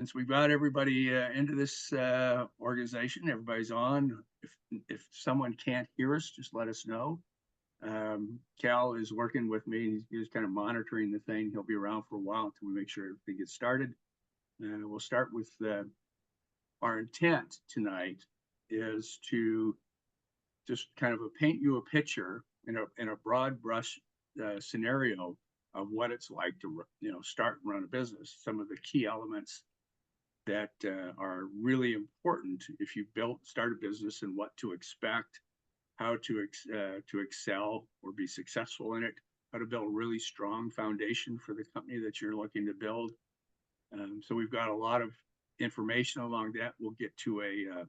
since we got everybody into this organization, everybody's on. If someone can't hear us, just let us know. Cal is working with me. He's kind of monitoring the thing. He'll be around for a while until we make sure everything gets started. We'll start with our intent tonight is to just kind of paint you a picture in a broad brush scenario of what it's like to start and run a business. Some of the key elements that are really important if you start a business, and what to expect, how to excel or be successful in it, how to build a really strong foundation for the company that you're looking to build. So we've got a lot of information along that. We'll get to a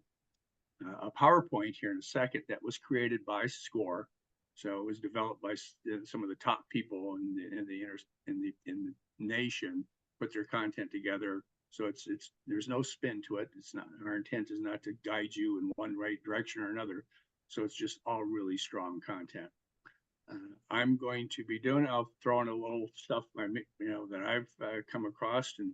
PowerPoint here in a second that was created by SCORE. So it was developed by some of the top people in the nation, put their content together. So there's no spin to it. It's not, our intent is not to guide you in one right direction or another. So it's just all really strong content. I'm going to be I'll throw in a little stuff that I've come across. And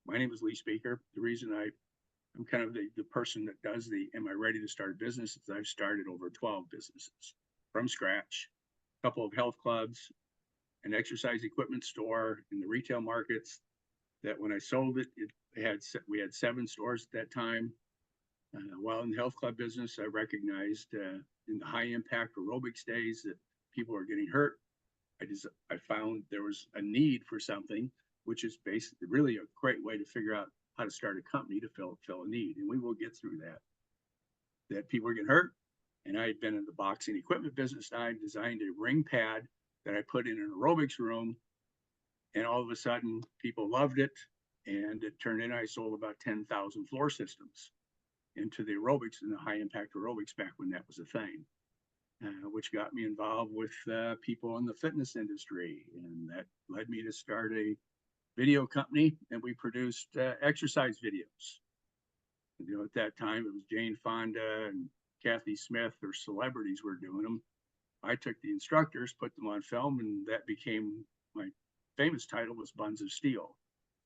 my name is Lee Spieker. The reason I'm kind of the person that does am I ready to start a business? Is I've started over 12 businesses from scratch, a couple of health clubs, an exercise equipment store in the retail markets. That when I sold it, we had 7 stores at that time. While in the health club business, I recognized in the high impact aerobics days that people are getting hurt. I found there was a need for something, which is basically really a great way to figure out how to start a company to fill a need. And we will get through that people are getting hurt. And I had been in the boxing equipment business. I designed a ring pad that I put in an aerobics room. And all of a sudden, people loved it. And it turned in, I sold about 10,000 floor systems into the aerobics and the high impact aerobics back when that was a thing, which got me involved with people in the fitness industry. And that led me to start a video company, and we produced exercise videos. At that time, it was Jane Fonda and Kathy Smith, or celebrities were doing them. I took the instructors, put them on film, and that became my famous title was Buns of Steel.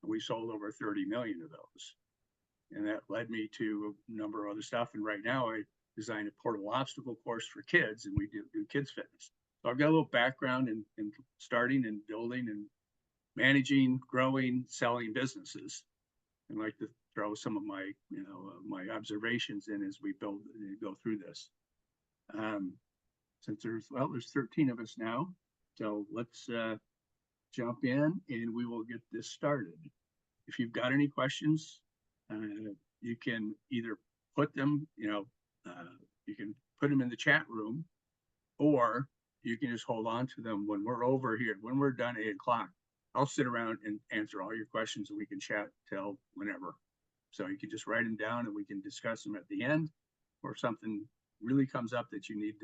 And we sold over 30 million of those. And that led me to a number of other stuff. And right now I design a portable obstacle course for kids, and we do kids fitness. So I've got a little background in starting and building and managing, growing, selling businesses, and like to throw some of my my observations in as we go through this. Since there's 13 of us now, so let's jump in and we will get this started. If you've got any questions, you can either put them, you can put them in the chat room, or you can just hold on to them when we're over here. When we're done 8 o'clock, I'll sit around and answer all your questions, and we can chat till whenever. So you can just write them down and we can discuss them at the end, or if something really comes up that you need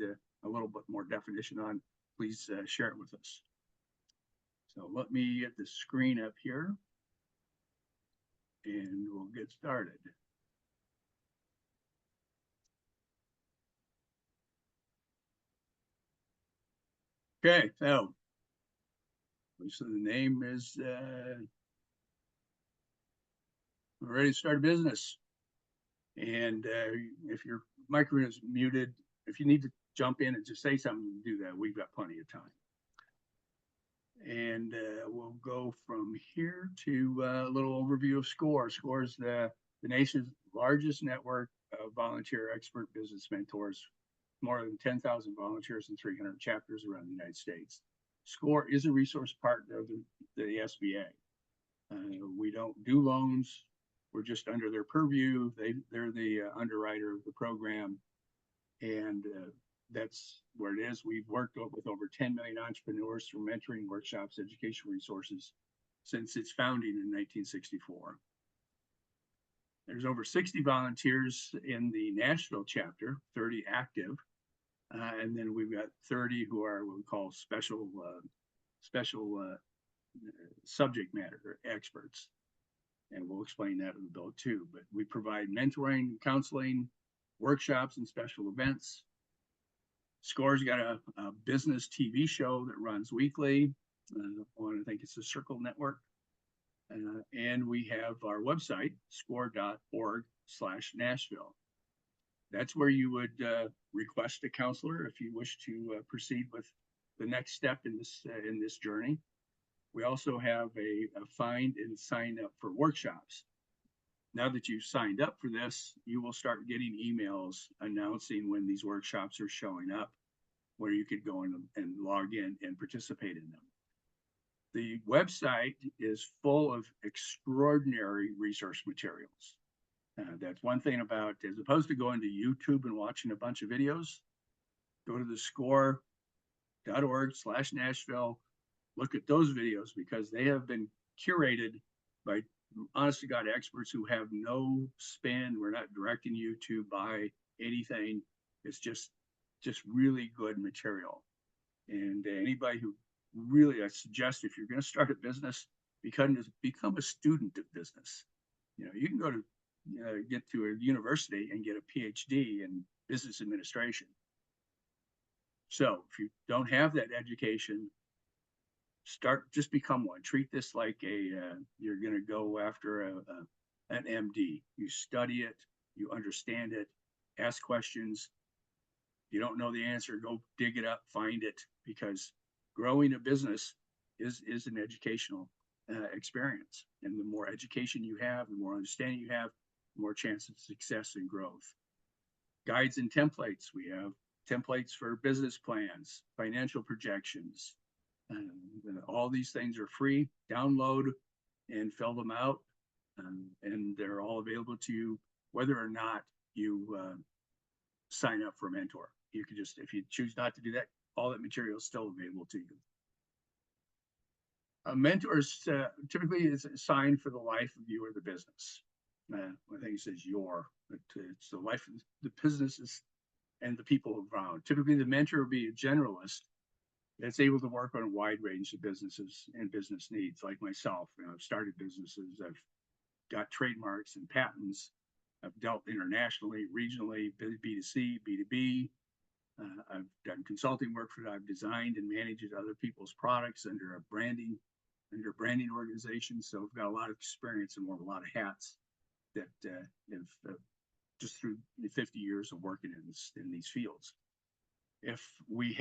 a little bit more definition on, please share it with us. So let me get the screen up here and we'll get started. Okay, so the name is we're ready to start a business. And if your microphone is muted, if you need to jump in and just say something, do that. We've got plenty of time. And we'll go from here to a little overview of SCORE. SCORE is the nation's largest network of volunteer expert business mentors, more than 10,000 volunteers in 300 chapters around the United States. SCORE is a resource partner of the SBA. We don't do loans. We're just under their purview. They're the underwriter of the program. And that's where it is. We've worked with over 10 million entrepreneurs through mentoring, workshops, education resources since its founding in 1964. There's over 60 volunteers in the national chapter, 30 active, and then we've got 30 who are what we call special subject matter experts. And we'll explain that in the bill too. But we provide mentoring, counseling, workshops, and special events. SCORE's got a business TV show that runs weekly on, I think it's the Circle Network. And we have our website, score.org/Nashville. That's where you would request a counselor if you wish to proceed with the next step in this journey. We also have a find and sign up for workshops. Now that you've signed up for this, you will start getting emails announcing when these workshops are showing up, where you could go in and log in and participate in them. The website is full of extraordinary resource materials. That's one thing about, as opposed to going to YouTube and watching a bunch of videos, go to the score.org/Nashville, look at those videos because they have been curated by honest to God experts who have no spin. We're not directing you to buy anything. It's just really good material. And anybody who really, I suggest if you're going to start a business, become a student of business. You can go to get to a university and get a PhD in business administration. So if you don't have that education, just become one. Treat this like you're going to go after an MD. You study it, you understand it, ask questions. You don't know the answer, go dig it up, find it, because growing a business is an educational experience. And the more education you have, the more understanding you have, the more chance of success and growth. Guides and templates. We have templates for business plans, financial projections. All these things are free. Download and fill them out. And they're all available to you, whether or not you sign up for a mentor. You can just, if you choose not to do that, all that material is still available to you. A mentor is typically is assigned for the life of you or the business. I think it says it's the life of the businesses and the people around. Typically, the mentor will be a generalist that's able to work on a wide range of businesses and business needs, like myself. I've started businesses, I've got trademarks and patents, I've dealt internationally, regionally, B2C, B2B. I've done consulting work for that. I've designed and managed other people's products under branding organizations. So I've got a lot of experience and worn a lot of hats that have just through 50 years of working in these fields. If you've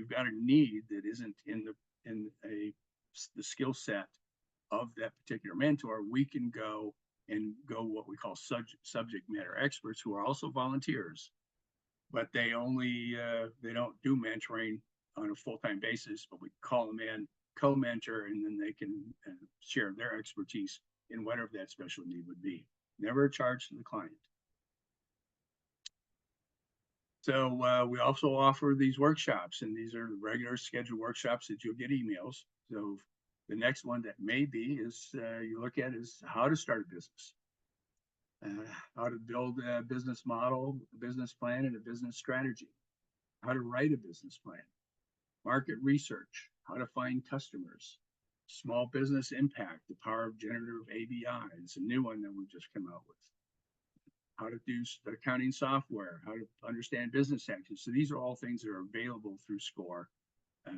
got a need that isn't in the skill set of that particular mentor, we can go what we call subject matter experts, who are also volunteers, but they don't do mentoring on a full-time basis, but we call them in, co-mentor, and then they can share their expertise in whatever that special need would be. Never a charge to the client. So we also offer these workshops, and these are the regular scheduled workshops that you'll get emails. So the next one that may be is you look at is how to start a business, how to build a business model, a business plan, and a business strategy, how to write a business plan, market research, how to find customers, small business impact, the power of generative ABI. It's a new one that we've just come out with. How to do accounting software, how to understand business actions. So these are all things that are available through SCORE,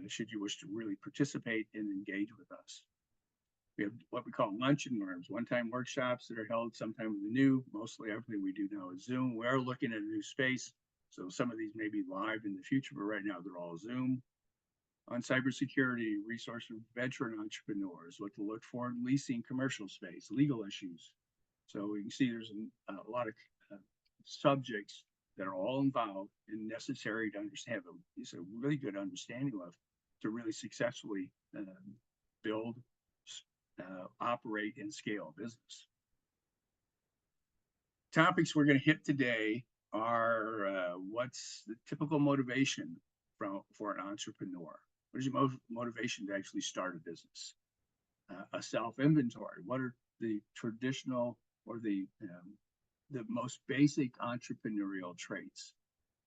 should you wish to really participate and engage with us. We have what we call lunch and learns, one-time workshops that are held sometime in the new. Mostly everything we do now is Zoom. We are looking at a new space, so some of these may be live in the future, but right now they're all Zoom. On cybersecurity, resource for veteran entrepreneurs, what to look for in leasing, commercial space, legal issues. So you can see there's a lot of subjects that are all involved and necessary to understand them. It's a really good understanding of to really successfully build, operate, and scale a business. Topics we're going to hit today are what's the typical motivation for an entrepreneur? What is your motivation to actually start a business? A self-inventory. What are the traditional or the most basic entrepreneurial traits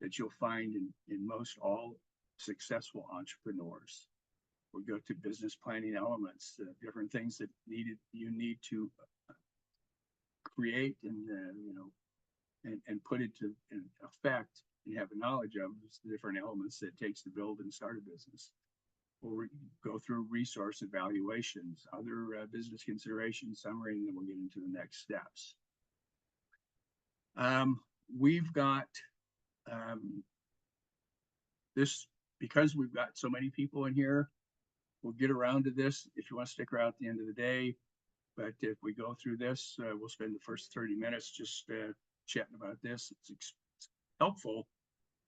that you'll find in most all successful entrepreneurs? We'll go to business planning elements, different things that you need to create and put into effect and have a knowledge of the different elements that it takes to build and start a business. We'll go through resource evaluations, other business considerations, summary, and then we'll get into the next steps. We've got this, because we've got so many people in here, we'll get around to this if you want to stick around at the end of the day. But if we go through this, we'll spend the first 30 minutes just chatting about this. It's helpful,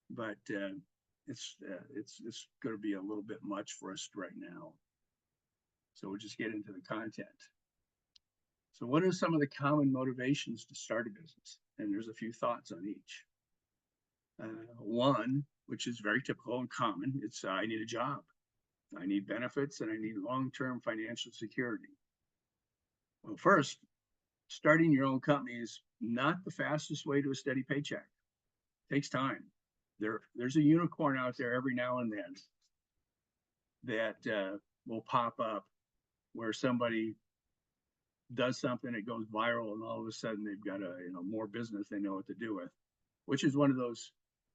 but it's going to be a little bit much for us right now. So we'll just get into the content. So what are some of the common motivations to start a business? And there's a few thoughts on each. One, which is very typical and common, it's I need a job. I need benefits and I need long-term financial security. Well, first, starting your own company is not the fastest way to a steady paycheck. It takes time. There's a unicorn out there every now and then that will pop up where somebody does something, it goes viral, and all of a sudden they've got more business they know what to do with, which is one of those,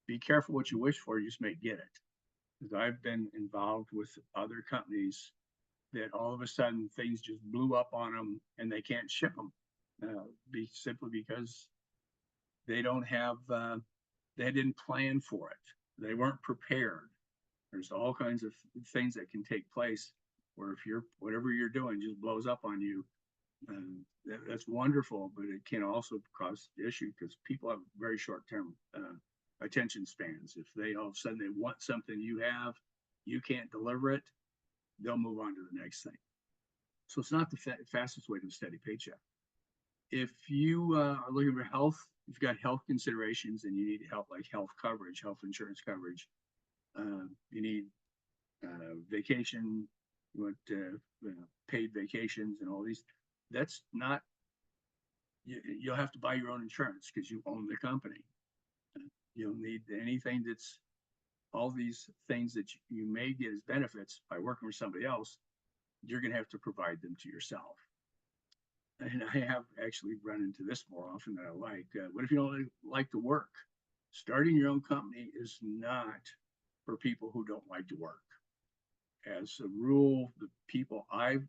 be careful what you wish for, you just may get it. Because I've been involved with other companies that all of a sudden things just blew up on them and they can't ship them simply because they don't have, they didn't plan for it. They weren't prepared. There's all kinds of things that can take place where if whatever you're doing just blows up on you, that's wonderful, but it can also cause issue because people have very short-term attention spans. If they all of a sudden they want something you have, you can't deliver it, they'll move on to the next thing. So it's not the fastest way to a steady paycheck. If you are looking for health, you've got health considerations and you need help like health coverage, health insurance coverage. You need vacation, you want paid vacations and all these. That's not, you'll have to buy your own insurance because you own the company. You'll need anything that's all these things that you may get as benefits by working for somebody else, you're going to have to provide them to yourself. And I have actually run into this more often than I like. What if you don't like to work? Starting your own company is not for people who don't like to work. As a rule, the people I've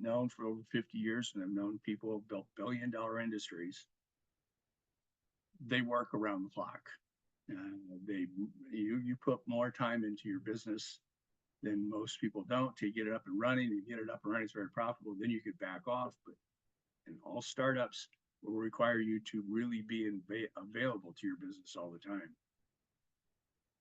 known for over 50 years, and I've known people who built billion-dollar industries, they work around the clock. You put more time into your business than most people don't to get it up and running. You get it up and running, it's very profitable. Then you could back off. But and all startups will require you to really be available to your business all the time.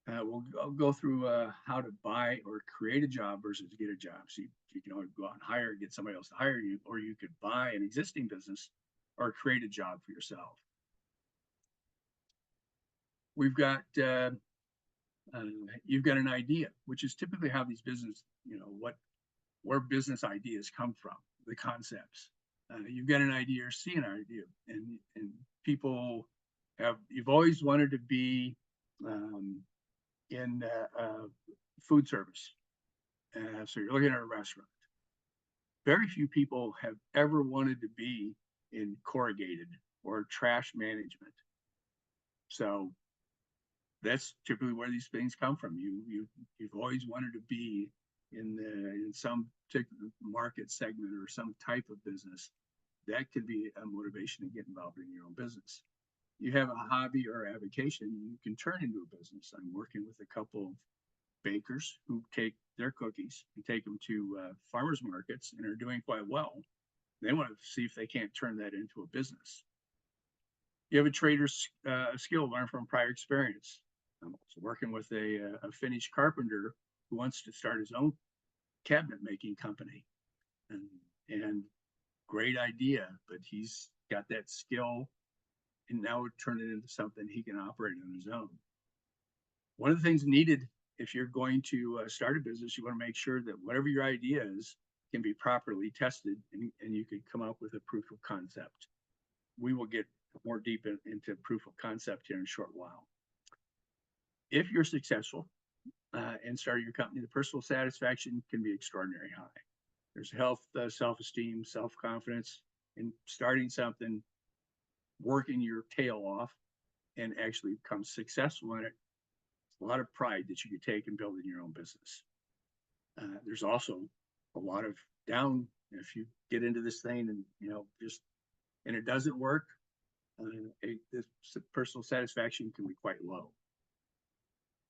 I'll go through how to buy or create a job versus get a job. So you can always go out and get somebody else to hire you, or you could buy an existing business or create a job for yourself. We've got, you've got an idea, which is typically how these business, where business ideas come from, the concepts. You've got an idea or see an idea, and people you've always wanted to be in food service. So you're looking at a restaurant. Very few people have ever wanted to be in corrugated or trash management. So that's typically where these things come from. You've always wanted to be in some particular market segment or some type of business. That could be a motivation to get involved in your own business. You have a hobby or a vocation, you can turn into a business. I'm working with a couple of bakers who take their cookies and take them to farmers markets and are doing quite well. They want to see if they can't turn that into a business. You have a trader's skill learned from prior experience. I'm also working with a Finnish carpenter who wants to start his own cabinet making company. And great idea, but he's got that skill and now turn it into something he can operate on his own. One of the things needed if you're going to start a business, you want to make sure that whatever your idea is can be properly tested and you can come up with a proof of concept. We will get more deep into proof of concept here in a short while. If you're successful and starting your company, the personal satisfaction can be extraordinarily high. There's health, self-esteem, self-confidence in starting something, working your tail off, and actually become successful in it. It's a lot of pride that you can take in building your own business. There's also a lot of down if you get into this thing and and it doesn't work. This personal satisfaction can be quite low.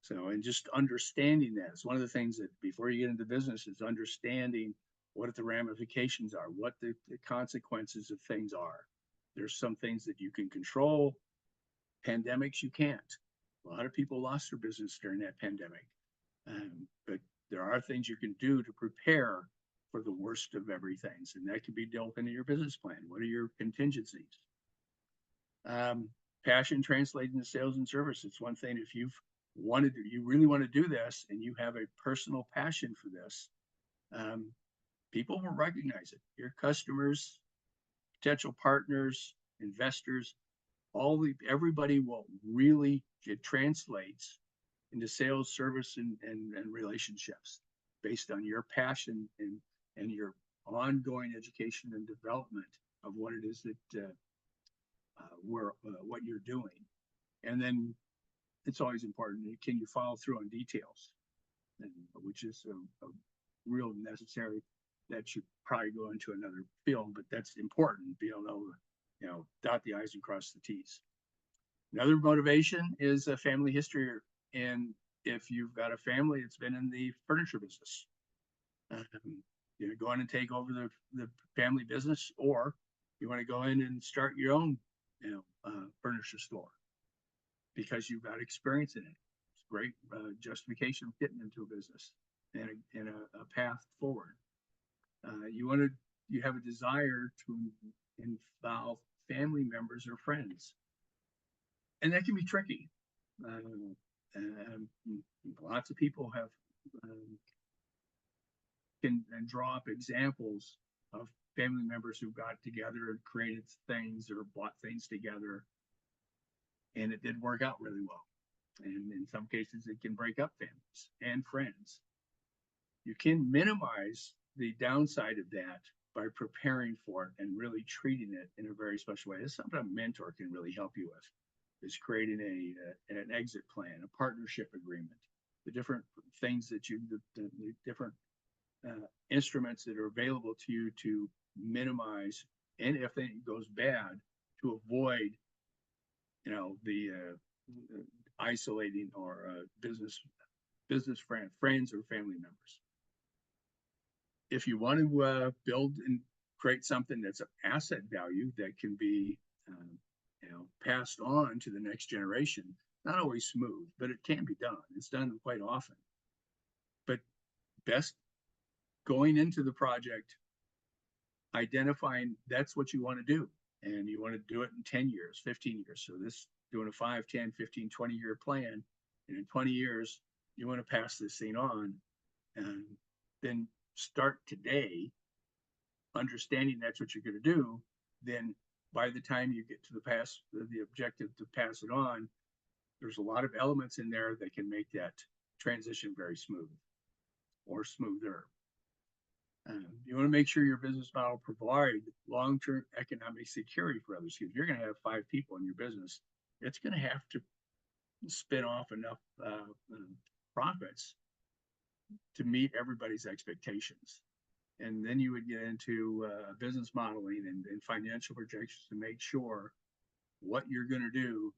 So, and just understanding that is one of the things that before you get into business is understanding what the ramifications are, what the consequences of things are. There's some things that you can control, pandemics you can't. A lot of people lost their business during that pandemic. But there are things you can do to prepare for the worst of everything. And that can be built into your business plan. What are your contingencies? Passion translated into sales and service. It's one thing if you really want to do this and you have a personal passion for this, people will recognize it. Your customers, potential partners, investors, everybody will really, it translates into sales, service, and relationships based on your passion and your ongoing education and development of what it is that what you're doing. And then it's always important, can you follow through on details? And, which is a real necessary. That should probably go into another field, but that's important. Be able to, dot the I's and cross the T's. Another motivation is a family history. And if you've got a family that's been in the furniture business, go in and take over the family business, or you want to go in and start your own, furniture store because you've got experience in it. It's great justification of getting into a business and a path forward. You have a desire to involve family members or friends, and that can be tricky. Lots of people have can draw up examples of family members who got together and created things or bought things together, and it did work out really well. And in some cases, it can break up families and friends. You can minimize the downside of that by preparing for it and really treating it in a very special way. It's something a mentor can really help you with, is creating an exit plan, a partnership agreement, the different things that the different instruments that are available to you to minimize, and if it goes bad, to avoid, the isolating or business friends or family members. If you want to build and create something that's an asset value that can be passed on to the next generation, not always smooth, but it can be done. It's done quite often. But best going into the project, identifying that's what you want to do, and you want to do it in 10 years, 15 years. So this doing a 5, 10, 15, 20-year plan, and in 20 years, you want to pass this thing on, and then start today, understanding that's what you're going to do. Then by the time you get to the objective to pass it on, there's a lot of elements in there that can make that transition very smooth or smoother. You want to make sure your business model provides long-term economic security for others. If you're going to have 5 people in your business, it's going to have to spin off enough profits to meet everybody's expectations. And then you would get into business modeling and financial projections to make sure what you're going to do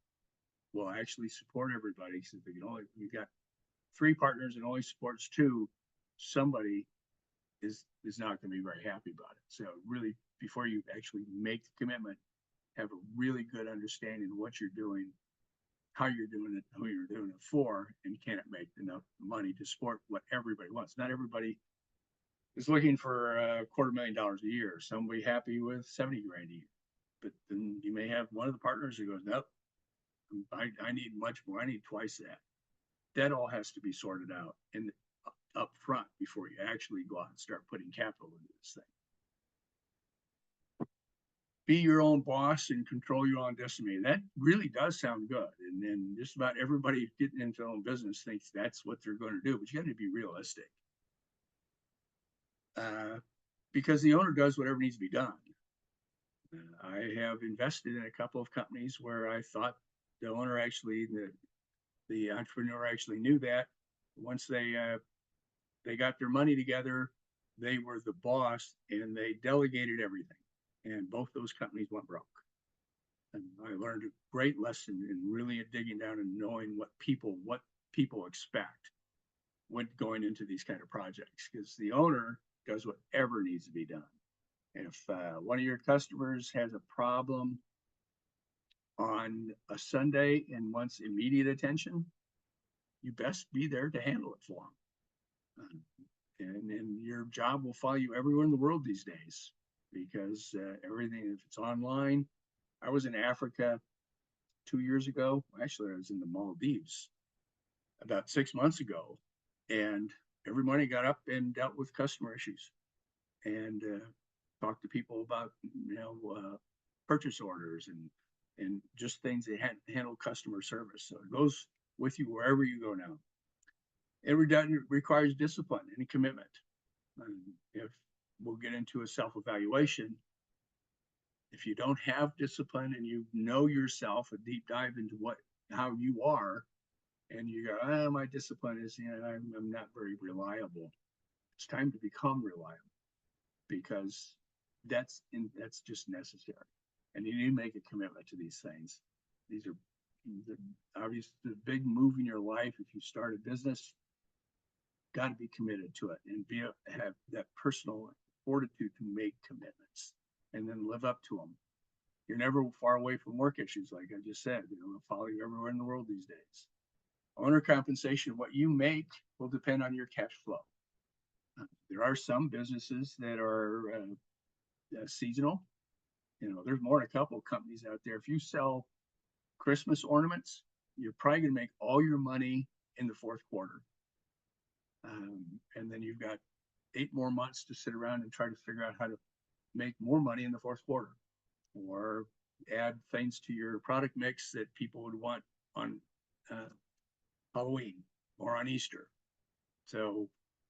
will actually support everybody. So if you've got 3 partners and only supports 2, somebody is not going to be very happy about it. So really, before you actually make the commitment, have a really good understanding of what you're doing, how you're doing it, who you're doing it for, and can it make enough money to support what everybody wants. Not everybody is looking for $250,000 a year. Some will be happy with 70 grand a year, but then you may have one of the partners who goes, nope, I need much more. I need twice that. That all has to be sorted out up front before you actually go out and start putting capital into this thing. Be your own boss and control your own destiny. That really does sound good. And then just about everybody getting into their own business thinks that's what they're going to do, but you got to be realistic. Because the owner does whatever needs to be done. I have invested in a couple of companies where I thought the owner actually, the entrepreneur actually knew that once they they got their money together, they were the boss, and they delegated everything. And both those companies went broke. And I learned a great lesson in really digging down and knowing what people expect when going into these kind of projects, because the owner does whatever needs to be done. If one of your customers has a problem on a Sunday and wants immediate attention, you best be there to handle it for them. And your job will follow you everywhere in the world these days, because everything, if it's online. I was in Africa 2 years ago. Actually, I was in the Maldives about 6 months ago, and every morning I got up and dealt with customer issues and talked to people about purchase orders and just things that handle customer service. So it goes with you wherever you go now. It requires discipline and commitment. If we'll get into a self-evaluation, if you don't have discipline and you know yourself, a deep dive into how you are, and you go, my discipline is, I'm not very reliable. It's time to become reliable, because that's just necessary. And you need to make a commitment to these things. These are obviously the big move in your life. If you start a business, got to be committed to it and have that personal fortitude to make commitments and then live up to them. You're never far away from work issues, like I just said. They'll follow you everywhere in the world these days. Owner compensation, what you make will depend on your cash flow. There are some businesses that are seasonal. There's more than a couple of companies out there. If you sell Christmas ornaments, you're probably going to make all your money in the fourth quarter. And then you've got 8 more months to sit around and try to figure out how to make more money in the fourth quarter, or add things to your product mix that people would want on Halloween or on Easter. So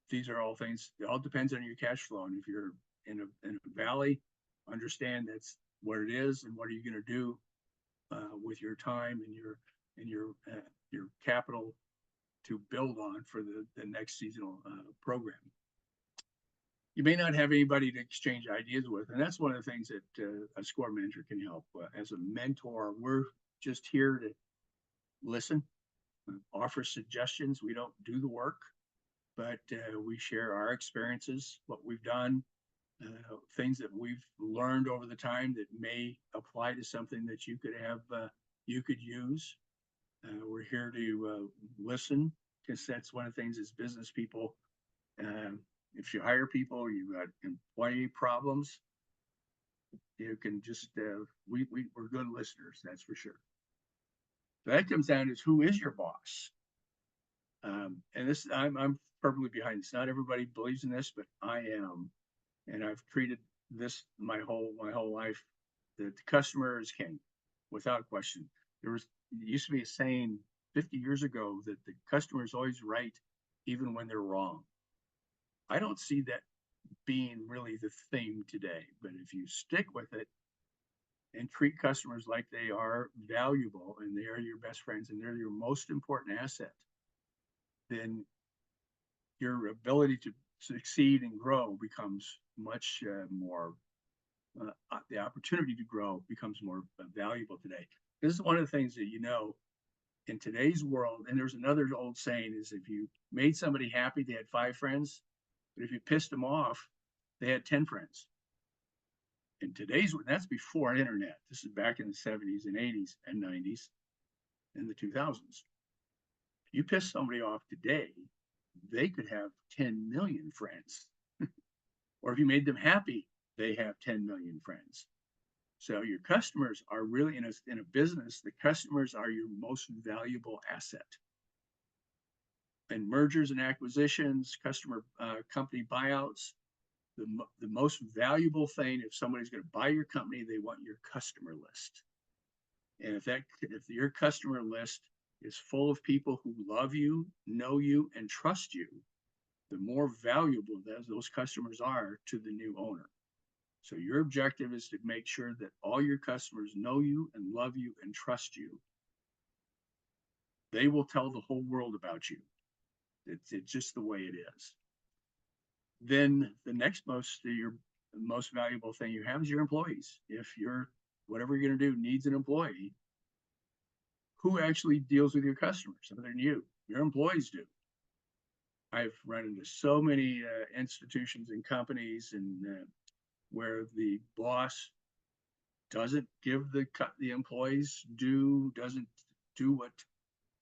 these are all things, it all depends on your cash flow. And if you're in a valley, understand that's what it is, and what are you going to do with your time and your capital to build on for the next seasonal program. You may not have anybody to exchange ideas with, and that's one of the things that a score manager can help. As a mentor, we're just here to listen, offer suggestions. We don't do the work, but we share our experiences, what we've done, things that we've learned over the time that may apply to something that you could use. We're here to listen, because that's one of the things as business people. If you hire people, you've got employee problems, you can just we're good listeners, that's for sure. So that comes down to who is your boss. And this, I'm perfectly behind this. Not everybody believes in this, but I am, and I've treated this my whole life. That the customer is king, without question. There used to be a saying 50 years ago that the customer is always right, even when they're wrong. I don't see that being really the theme today, but if you stick with it and treat customers like they are valuable and they are your best friends and they're your most important asset, then your ability to succeed and grow becomes much more, the opportunity to grow becomes more valuable today. This is one of the things that, in today's world, and there's another old saying, is if you made somebody happy, they had 5 friends. But if you pissed them off, they had 10 friends. In today's, that's before internet. This is back in the 70s and 80s and 90s and the 2000s. If you piss somebody off today, they could have 10 million friends. Or if you made them happy, they have 10 million friends. So your customers are really, in a business, the customers are your most valuable asset. And mergers and acquisitions, customer company buyouts, the most valuable thing, if somebody's going to buy your company, they want your customer list. And if your customer list is full of people who love you, know you, and trust you, the more valuable those customers are to the new owner. So your objective is to make sure that all your customers know you and love you and trust you. They will tell the whole world about you. It's just the way it is. then the next most valuable thing you have is your employees. If you're whatever you're going to do needs an employee, who actually deals with your customers other than you? Your employees do. I've run into so many institutions and companies and where the boss doesn't give the employees doesn't do what,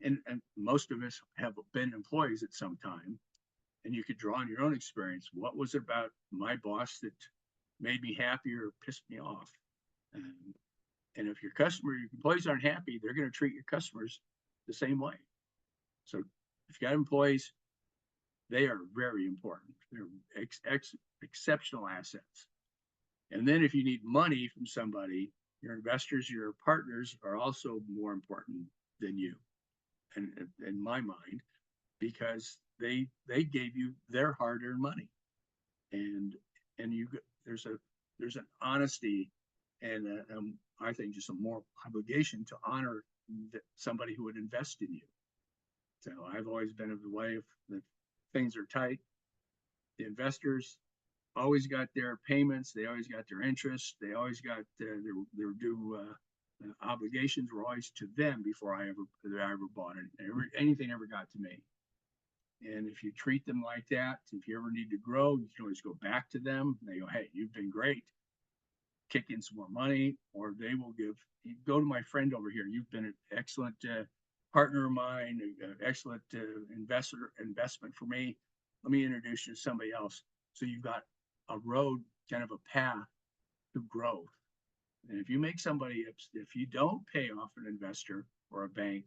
and most of us have been employees at some time, and you could draw on your own experience. What was it about my boss that made me happy or pissed me off? Um, and if your employees aren't happy, they're going to treat your customers the same way. So if you got employees, they are very important. They're exceptional assets. And then if you need money from somebody, your investors, your partners are also more important than you, and in my mind, because they gave you their hard-earned money, and you there's an honesty and I think just a moral obligation to honor somebody who would invest in you. So I've always been of the way of that things are tight. The investors always got their payments, they always got their interest, they always got their due obligations were always to them before I ever bought it. Anything ever got to me. And if you treat them like that, if you ever need to grow, you can always go back to them. They go, hey, you've been great. Kick in some more money, or they will go to my friend over here. You've been an excellent partner of mine, excellent investment for me. Let me introduce you to somebody else. So you've got a road, kind of a path to growth. And if you make if you don't pay off an investor or a bank,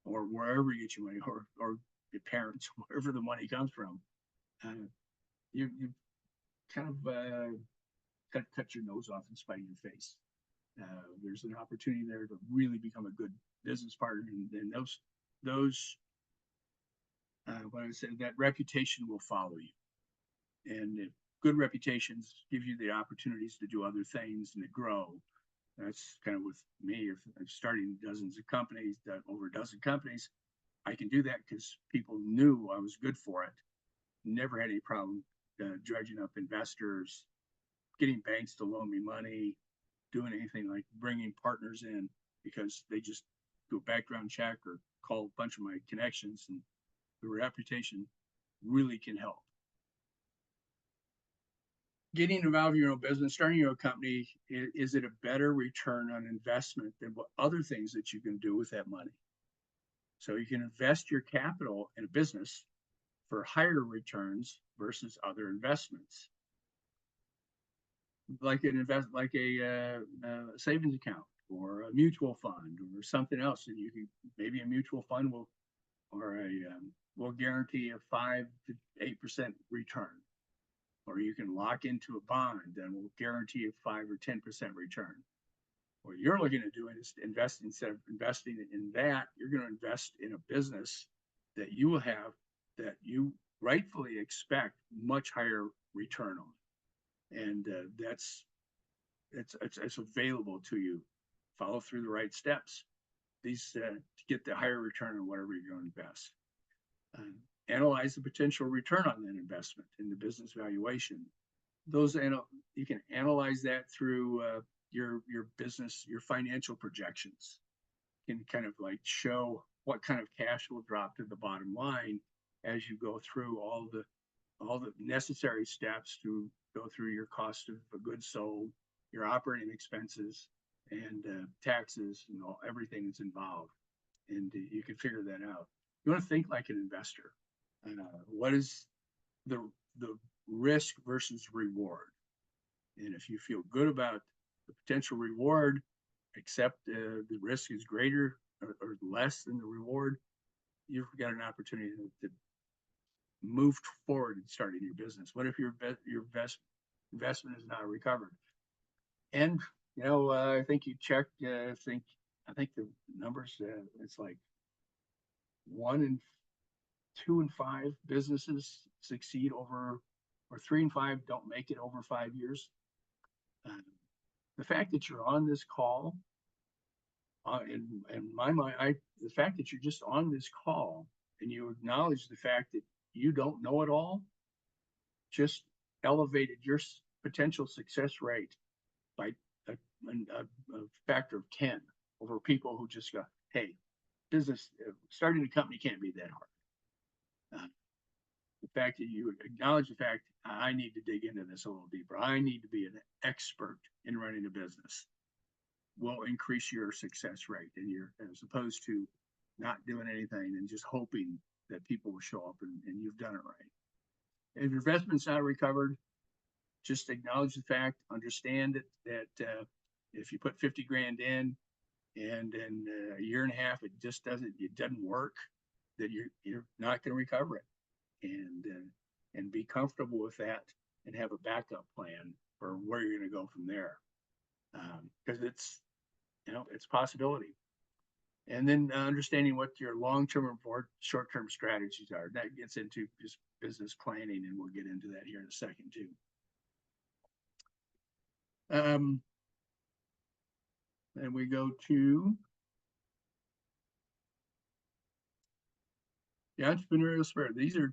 or wherever you get your money, or your parents, wherever the money comes from, you kind of cut your nose off in spite of your face. There's an opportunity there to really become a good business partner, and those what I said, that reputation will follow you. And if good reputations give you the opportunities to do other things and to grow. That's kind of with me. If I'm starting dozens of companies, over a dozen companies, I can do that because people knew I was good for it. Never had any problem dredging up investors, getting banks to loan me money, doing anything like bringing partners in, because they just do a background check or call a bunch of my connections, and the reputation really can help. Getting involved in your own business, starting your own company, is it a better return on investment than what other things that you can do with that money? So you can invest your capital in a business for higher returns versus other investments, like a savings account or a mutual fund or something else. And you can, maybe a mutual fund will guarantee a 5 to 8% return. Or you can lock into a bond and will guarantee a 5 or 10% return. What you're looking at doing is investing. Instead of investing in that, you're going to invest in a business that you will have, that you rightfully expect much higher return on. And it's available to you. Follow through the right steps to get the higher return on whatever you're going to invest. Analyze the potential return on that investment in the business valuation. You can analyze that through your business, your financial projections. You can kind of like show what kind of cash will drop to the bottom line as you go through all the necessary steps to go through your cost of goods sold, your operating expenses, and taxes, and everything that's involved. And you can figure that out. You want to think like an investor. What is the risk versus reward? And if you feel good about the potential reward, except the risk is greater or less than the reward, you've got an opportunity to move forward in starting your business. What if your investment is not recovered? And I think you checked. I think the numbers. It's like 1 in 2 and 5 businesses succeed over, or 3 and 5 don't make it over 5 years. The fact that you're on this call, in my mind, the fact that you're just on this call and you acknowledge the fact that you don't know it all, just elevated your potential success rate by a factor of 10 over people who just go, hey, business, starting a company can't be that hard. The fact that you acknowledge the fact, I need to dig into this a little deeper. I need to be an expert in running a business will increase your success rate, and as opposed to not doing anything and just hoping that people will show up and you've done it right. If your investment's not recovered, just acknowledge the fact, understand that if you put 50 grand in and in a year and a half it doesn't work, that you're not going to recover it, and be comfortable with that and have a backup plan for where you're going to go from there, because it's a possibility. And then understanding what your long-term and short-term strategies are. That gets into just business planning, and we'll get into that here in a second too. And we go to the entrepreneurial spirit. These are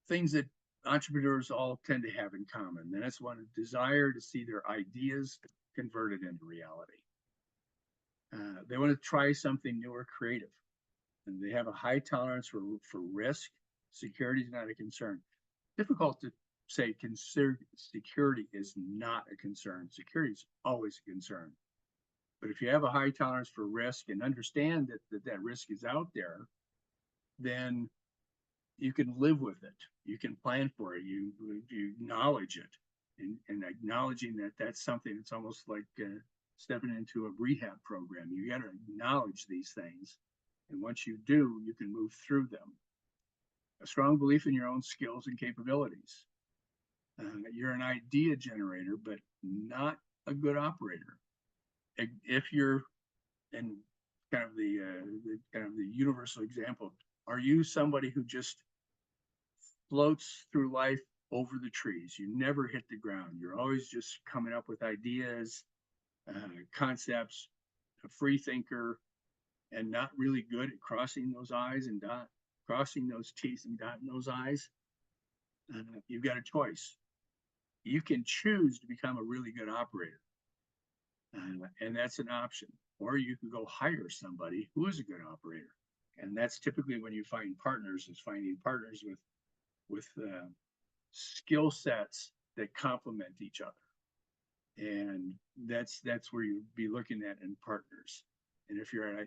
things that entrepreneurs all tend to have in common. And that's one, a desire to see their ideas converted into reality. They want to try something new or creative, and they have a high tolerance for risk. Security is not a concern. Difficult to say security is not a concern. Security is always a concern. But if you have a high tolerance for risk and understand that risk is out there, then you can live with it. You can plan for it. You acknowledge it, and acknowledging that that's something that's almost like stepping into a rehab program. You got to acknowledge these things, and once you do, you can move through them. A strong belief in your own skills and capabilities. You're an idea generator, but not a good operator. If you're, and kind of the universal example, are you somebody who just floats through life over the trees? You never hit the ground. You're always just coming up with ideas, concepts, a free thinker, and not really good at crossing those I's and crossing those T's and dotting those I's. You've got a choice. You can choose to become a really good operator, and that's an option. Or you can go hire somebody who is a good operator, and that's typically when you find partners. Is finding partners with skill sets that complement each other, and that's where you'd be looking at in partners. And if you're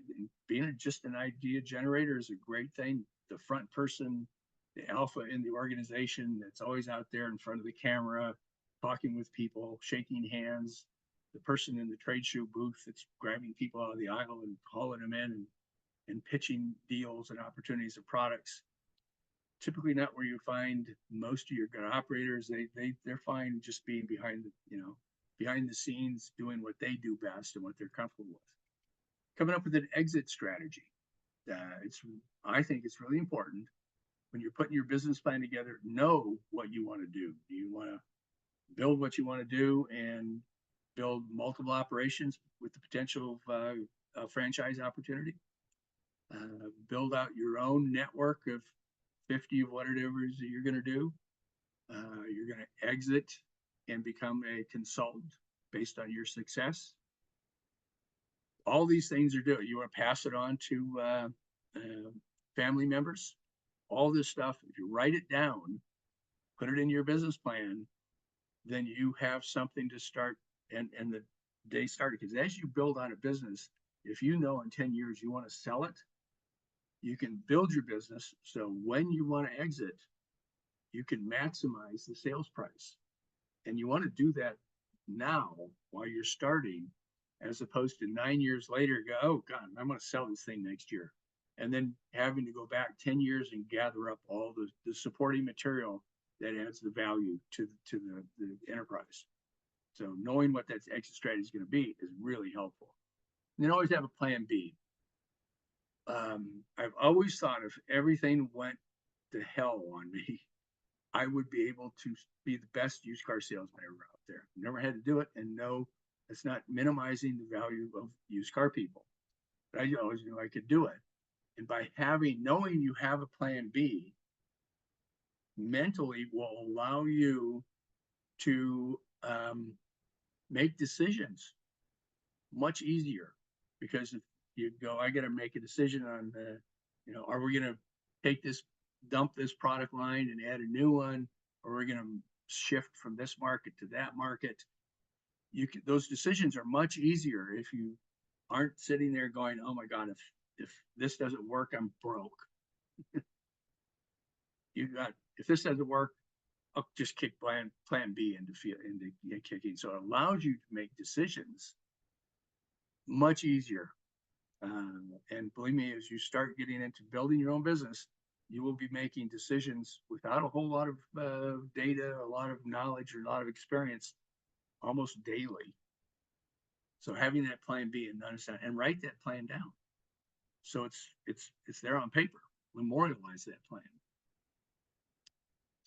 being just an idea generator is a great thing. The front person, the alpha in the organization that's always out there in front of the camera, talking with people, shaking hands, the person in the trade show booth that's grabbing people out of the aisle and calling them in and pitching deals and opportunities of products. Typically not where you find most of your good operators. They're fine just being behind the scenes, doing what they do best and what they're comfortable with. Coming up with an exit strategy. I think it's really important when you're putting your business plan together, know what you want to do. Do you want to build what you want to do and build multiple operations with the potential of franchise opportunity? Build out your own network of 50 of whatever it is that you're going to do. You're going to exit and become a consultant based on your success. All these things are doing. You want to pass it on to family members. All this stuff, if you write it down, put it in your business plan, then you have something to start and the day started. Because as you build on a business, if you know in 10 years you want to sell it, you can build your business so when you want to exit, you can maximize the sales price. And you want to do that now while you're starting, as opposed to 9 years later, go, oh God, I'm going to sell this thing next year. And then having to go back 10 years and gather up all the supporting material that adds the value to the enterprise. So knowing what that exit strategy is going to be is really helpful. And then always have a plan B. I've always thought if everything went to hell on me, I would be able to be the best used car salesman ever out there. Never had to do it, and no, it's not minimizing the value of used car people. But I always knew I could do it. And by knowing you have a plan B, mentally will allow you to make decisions much easier. Because if you go, I got to make a decision on are we going to take this, dump this product line and add a new one, or are we going to shift from this market to that market? Those decisions are much easier if you aren't sitting there going, oh my God, if this doesn't work, I'm broke. If this doesn't work, I'll just kick plan B into kicking. So it allows you to make decisions much easier. And believe me, as you start getting into building your own business, you will be making decisions without a whole lot of data, a lot of knowledge, or a lot of experience almost daily. So having that plan B and understand and write that plan down. So it's there on paper. Memorialize that plan.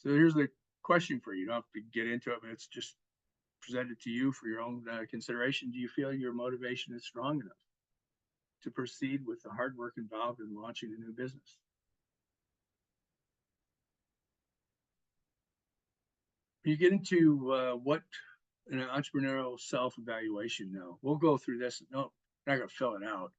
So here's the question for you. You don't have to get into it, but it's just presented to you for your own consideration. Do you feel your motivation is strong enough to proceed with the hard work involved in launching a new business? When you get into what an entrepreneurial self-evaluation, no, we'll go through this. No, I'm not going to fill it out.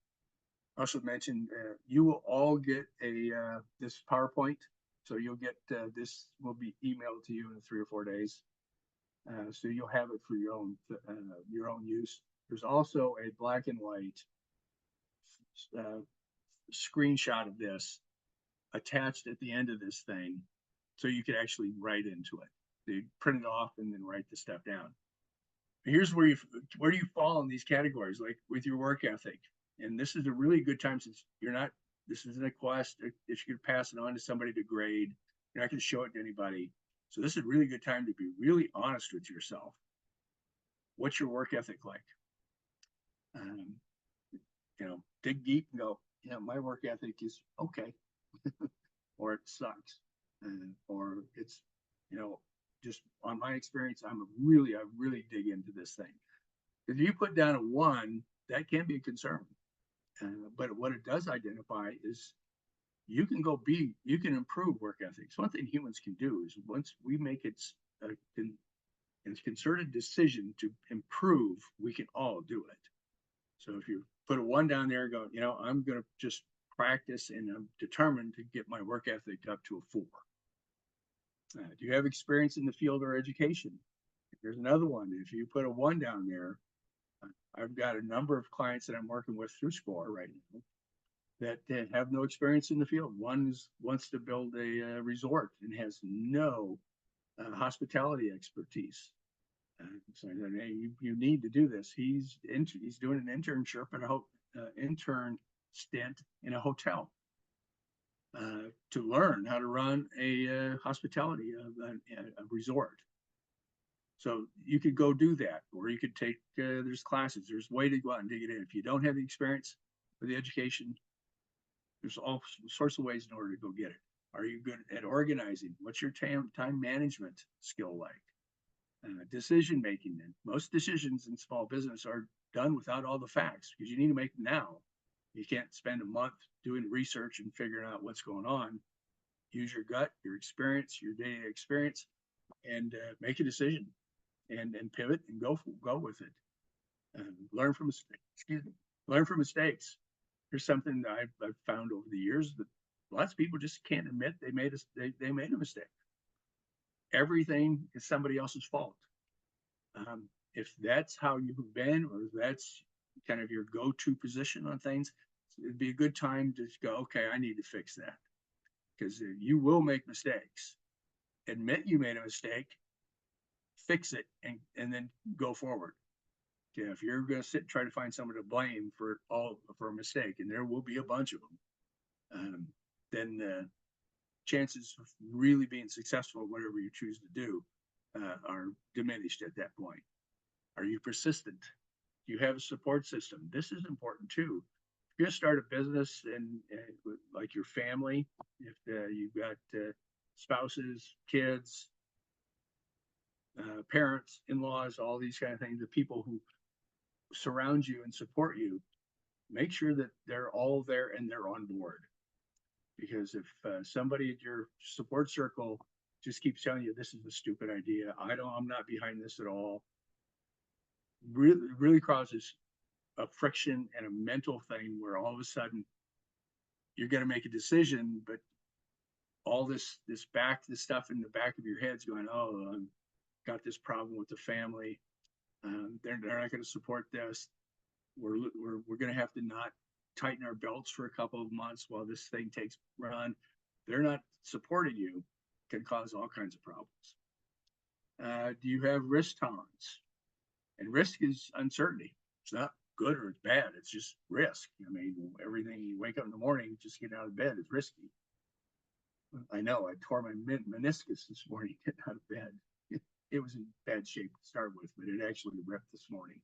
I also mentioned you will all get this PowerPoint. So you'll get this will be emailed to you in 3 or 4 days. So you'll have it for your own use. There's also a black and white screenshot of this attached at the end of this thing, so you could actually write into it. So you print it off and then write the stuff down. Here's where do you fall in these categories, like with your work ethic. And this is a really good time, since this isn't a quest if you could pass it on to somebody to grade. You're not going to show it to anybody. So this is a really good time to be really honest with yourself. What's your work ethic like? Dig deep and go, my work ethic is okay, or it sucks, or it's, just on my experience, I really dig into this thing. If you put down a 1, that can be a concern. But what it does identify is you can improve work ethics. One thing humans can do is, once we make it a concerted decision to improve, we can all do it. So if you put a 1 down there and go, I'm going to just practice, and I'm determined to get my work ethic up to a 4. Do you have experience in the field or education? There's another one. If you put a 1 down there, I've got a number of clients that I'm working with through SCORE right now that have no experience in the field. One wants to build a resort and has no hospitality expertise. So hey, you need to do this. He's doing an internship at intern stint in a hotel to learn how to run a hospitality a resort. So you could go do that, or you could take there's classes. There's a way to go out and dig it in. If you don't have the experience or the education, there's all sorts of ways in order to go get it. Are you good at organizing? What's your time management skill like? Decision making. Most decisions in small business are done without all the facts, because you need to make them now. You can't spend a month doing research and figuring out what's going on. Use your gut, your experience, your daily experience, and make a decision, and pivot and go with it. Learn from mistakes. Here's something that I've found over the years, that lots of people just can't admit they made a mistake. Everything is somebody else's fault. If that's how you've been, or that's kind of your go-to position on things, it'd be a good time to go, okay, I need to fix that, because you will make mistakes. Admit you made a mistake, fix it, and then go forward. If you're going to sit and try to find someone to blame for a mistake, and there will be a bunch of them, then chances of really being successful at whatever you choose to do are diminished at that point. Are you persistent? Do you have a support system? This is important too. If you're going to start a business, and like your family, if you've got spouses, kids, parents, in-laws, all these kind of things, the people who surround you and support you, make sure that they're all there and they're on board. Because if somebody at your support circle just keeps telling you this is a stupid idea. I'm not behind this at all. Really causes a friction and a mental thing where all of a sudden you're going to make a decision, but all this stuff in the back of your head's going, oh, I've got this problem with the family. They're not going to support this. We're going to have to not tighten our belts for a couple of months while this thing takes run. They're not supporting you, can cause all kinds of problems. Do you have risk tolerance? And risk is uncertainty. It's not good or it's bad. It's just risk. I mean, everything you wake up in the morning, just get out of bed is risky. I know I tore my meniscus this morning getting out of bed. It was in bad shape to start with, but it actually ripped this morning.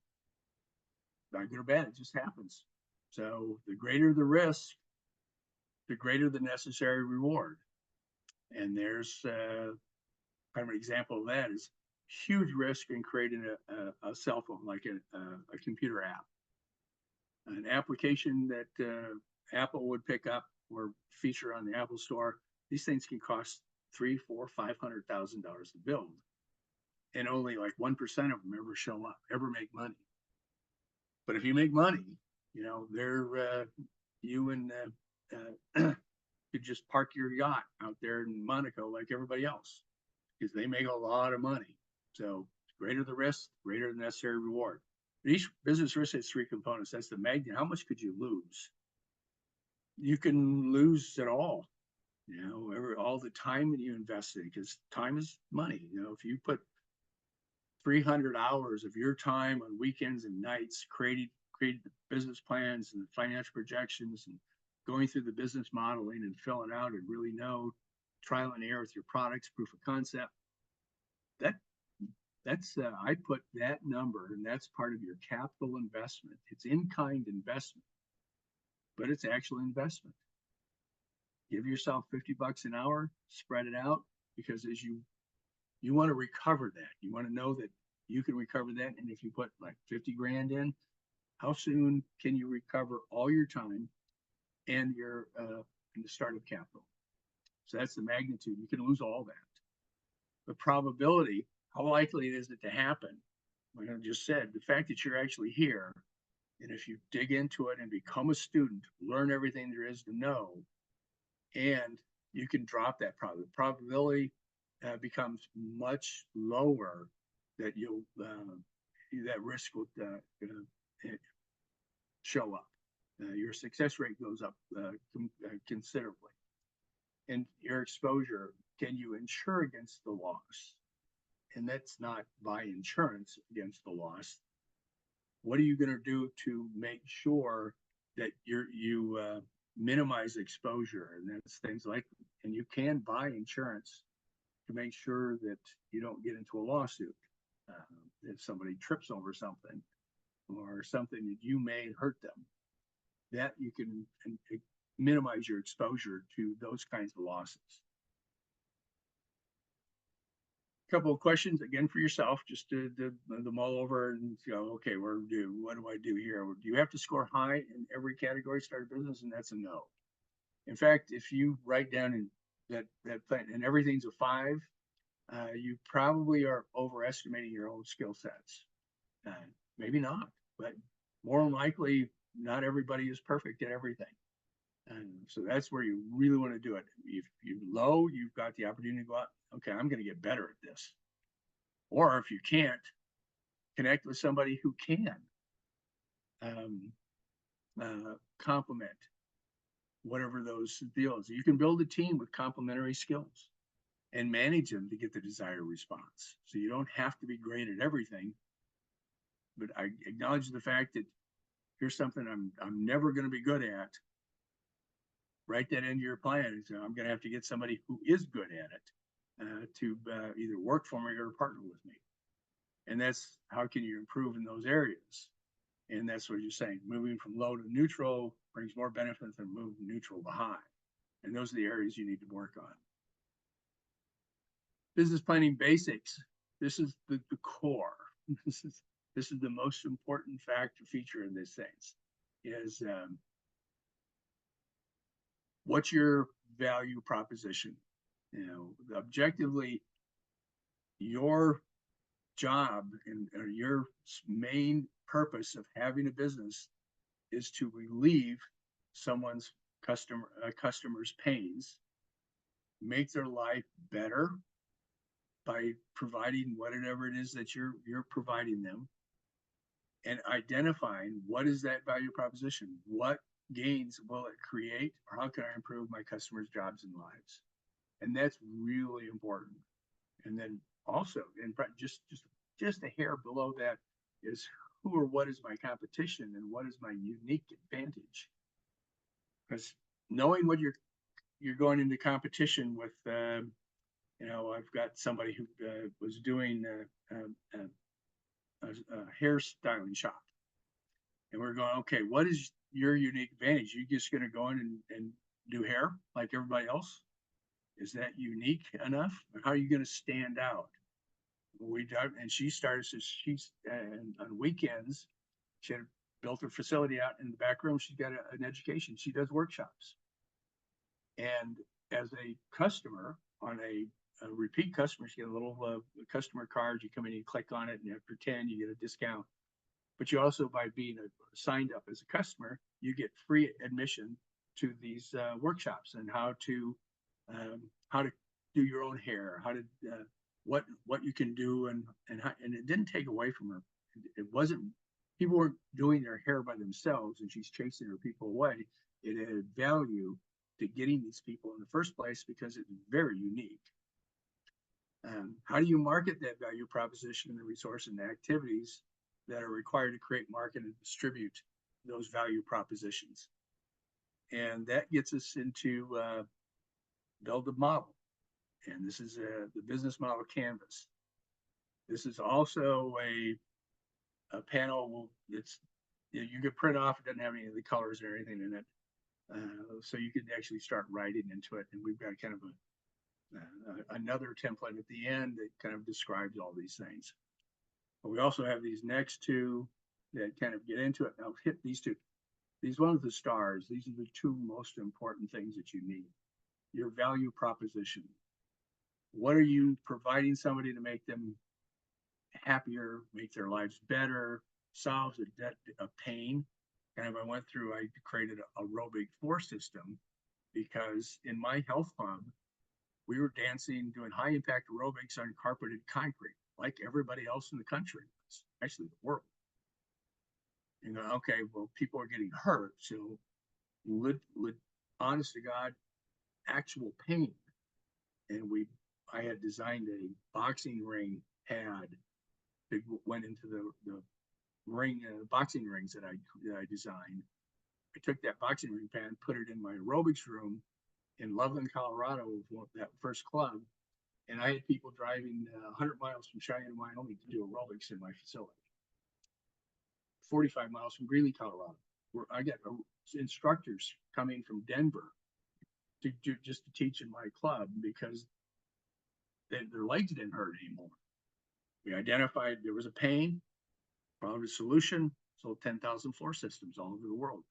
Not good or bad, it just happens. So the greater the risk, the greater the necessary reward. And there's kind of an example of that is huge risk in creating a cell phone, like a computer app. An application that Apple would pick up or feature on the Apple Store. These things can cost $300,000, $400,000, $500,000 to build, and only like 1% of them ever show up, ever make money. But if you make money, you know, you and could just park your yacht out there in Monaco like everybody else, because they make a lot of money. So greater the risk, greater the necessary reward. But each business risk has three components. That's the magnet. How much could you lose? You can lose it all. You know, all the time that you invested, because time is money. You know, if you put 300 hours of your time on weekends and nights created the business plans and the financial projections and going through the business modeling and filling out and really know trial and error with your products, proof of concept, that's I put that number, and that's part of your capital investment. It's in-kind investment, but it's actual investment. Give yourself $50 an hour, spread it out, because as you want to recover that. You want to know that you can recover that. And if you put like 50 grand in, how soon can you recover all your time and your and the startup capital? So that's the magnitude. You can lose all that. The probability, how likely is it to happen? Like I just said, the fact that you're actually here, and if you dig into it and become a student, learn everything there is to know, and you can drop that probability. The probability becomes much lower that that risk will show up. Your success rate goes up considerably. And your exposure, can you insure against the loss? And that's not buy insurance against the loss. What are you going to do to make sure that you minimize exposure? And that's things like, and you can buy insurance to make sure that you don't get into a lawsuit. If somebody trips over something or something that you may hurt them, that you can minimize your exposure to those kinds of losses. A couple of questions again for yourself, just to mull over and go, okay, what do I do here? Do you have to score high in every category to start a business? And that's a no. In fact, if you write down in that thing and everything's a 5, you probably are overestimating your own skill sets. Maybe not, but more than likely, not everybody is perfect at everything. And so that's where you really want to do it. If you're low, you've got the opportunity to go out, okay, I'm going to get better at this. Or if you can't, connect with somebody who can complement whatever those deals. You can build a team with complementary skills and manage them to get the desired response. So you don't have to be great at everything, but I acknowledge the fact that here's something I'm never going to be good at. Write that into your plan. So I'm going to have to get somebody who is good at it to either work for me or partner with me. And that's how can you improve in those areas? And that's what you're saying. Moving from low to neutral brings more benefit than moving from neutral to high. And those are the areas you need to work on. Business planning basics. This is the core. This is the most important factor feature in this things is what's your value proposition? Objectively, your job and or your main purpose of having a business is to relieve someone's customer's pains, make their life better by providing whatever it is that you're providing them, and identifying what is that value proposition, what gains will it create, or how can I improve my customers' jobs and lives. And that's really important. And then also, and just a hair below that is who or what is my competition and what is my unique advantage. Because knowing what you're going into competition with, I've got somebody who was doing a hairstyling shop, and we're going, okay, what is your unique advantage? You just going to go in and do hair like everybody else? Is that unique enough? Or how are you going to stand out? And she started, so she's on weekends, she had built her facility out in the back room. She's got an education. She does workshops. And as a customer, on a repeat customer, she get a little customer card. You come in, you click on it, and after 10, you get a discount. But you also, by being signed up as a customer, you get free admission to these workshops and how to do your own hair, how to what you can do, and it didn't take away from her. It wasn't, people weren't doing their hair by themselves and she's chasing her people away. It added value to getting these people in the first place because it's very unique. How do you market that value proposition and the resource and the activities that are required to create, market, and distribute those value propositions? And that gets us into build a model. And this is the business model canvas. This is also a panel that's, you can print off. It doesn't have any of the colors or anything in it. So you can actually start writing into it. And we've got kind of another template at the end that kind of describes all these things. But we also have these next two that kind of get into it. I'll hit these two. These ones, the stars, these are the two most important things that you need. Your value proposition. What are you providing somebody to make them happier, make their lives better, solves a pain? Kind of, I went through, I created a aerobic floor system because in my health club, we were dancing, doing high impact aerobics on carpeted concrete, like everybody else in the country, actually the world. Okay, well, people are getting hurt. So, honest to God, actual pain. And I had designed a boxing ring pad that went into the ring, boxing rings that I designed. I took that boxing ring pad, put it in my aerobics room in Loveland, Colorado, that first club. And I had people driving 100 miles from Cheyenne, Wyoming to do aerobics in my facility. 45 miles from Greeley, Colorado, where I got instructors coming from Denver to teach in my club because their legs didn't hurt anymore. We identified there was a pain, found a solution, sold 10,000 floor systems all over the world.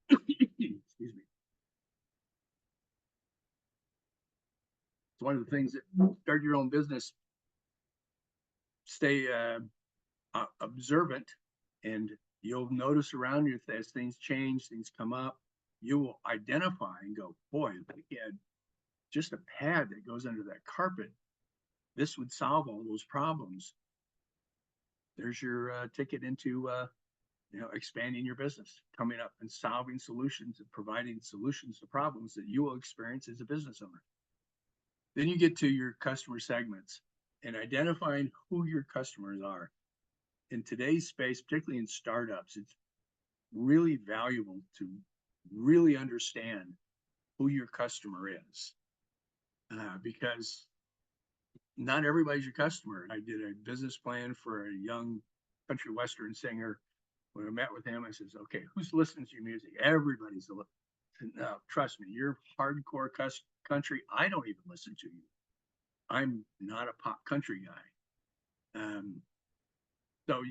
Excuse me. It's one of the things that start your own business, stay observant, and you'll notice around you as things change, things come up, you will identify and go, boy, if I had just a pad that goes under that carpet, this would solve all those problems. There's your ticket into expanding your business, coming up and solving solutions and providing solutions to problems that you will experience as a business owner. Then you get to your customer segments and identifying who your customers are. In today's space, particularly in startups, it's really valuable to really understand who your customer is, because not everybody's your customer. I did a business plan for a young country western singer. When I met with him, I says, okay, who's listening to your music? Everybody's listening. No, trust me, you're hardcore country. I don't even listen to you. I'm not a pop country guy. So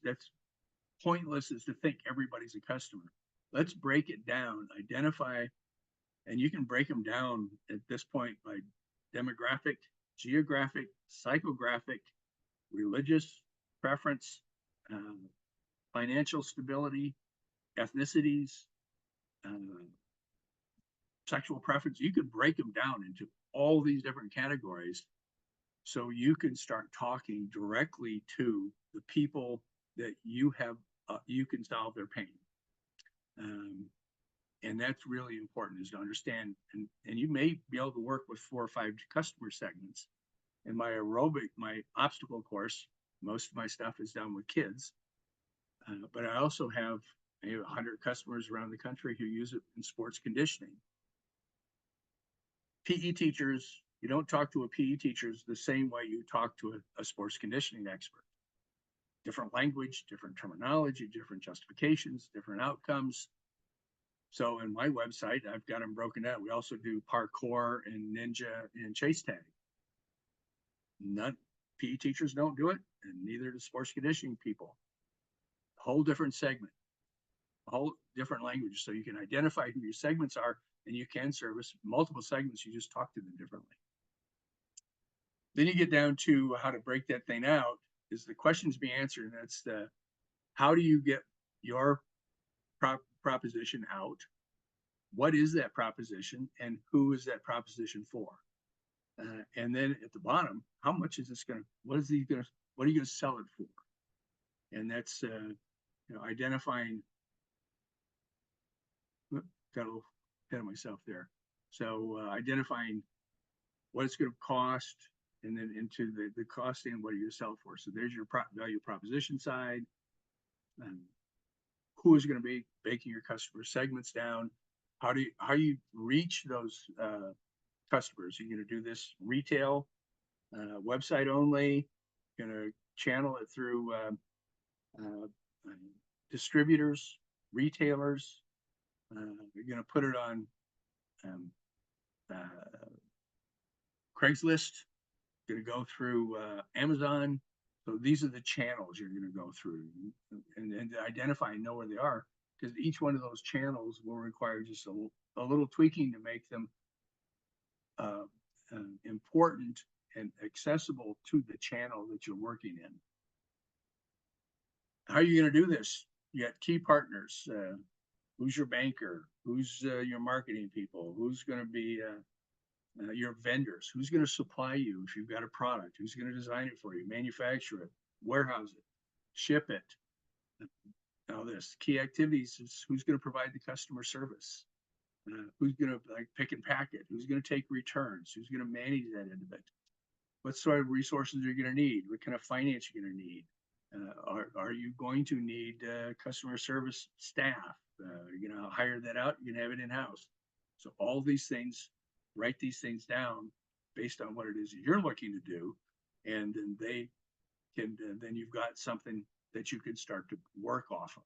that's pointless is to think everybody's a customer. Let's break it down, identify, and you can break them down at this point by demographic, geographic, psychographic, religious preference, uh, financial stability, ethnicities, uh, sexual preference. You could break them down into all these different categories so you can start talking directly to the people that you can solve their pain. Um, and that's really important, is to understand, and you may be able to work with 4 or 5 customer segments. In my obstacle course, most of my stuff is done with kids, but I also have maybe 100 customers around the country who use it in sports conditioning. PE teachers, you don't talk to a PE teacher the same way you talk to a sports conditioning expert. Different language, different terminology, different justifications, different outcomes. So in my website, I've got them broken out. We also do parkour and ninja and chase tag. None PE teachers don't do it, and neither do sports conditioning people. A whole different segment, a whole different language. So you can identify who your segments are, and you can service multiple segments. You just talk to them differently. Then you get down to how to break that thing out. Is the questions be answered? And that's the how do you get your proposition out? What is that proposition, and who is that proposition for? And then at the bottom, how much is this going to? What are you going to sell it for? And that's identifying. Got a little ahead of myself there. So identifying what it's going to cost, and then into the costing and what are you going to sell for. So there's your value proposition side. And who is going to be breaking your customer segments down? How you reach those customers? You're going to do this retail, website only. You're going to channel it through distributors, retailers. You're going to put it on Craigslist. You're going to go through Amazon. So these are the channels you're going to go through, and identify and know where they are, because each one of those channels will require just a little tweaking to make them important and accessible to the channel that you're working in. How are you going to do this? You got key partners. Who's your banker? Who's your marketing people? Who's going to be your vendors? Who's going to supply you if you've got a product? Who's going to design it for you, manufacture it, warehouse it, ship it? Now this key activities is who's going to provide the customer service? Who's going to pick and pack it? Who's going to take returns? Who's going to manage that end of it? What sort of resources are you going to need? What kind of finance are you going to need? Are you going to need customer service staff? You're going to hire that out. You're going to have it in-house. So all these things, write these things down based on what it is you're looking to do, and then they can. Then you've got something that you can start to work off of.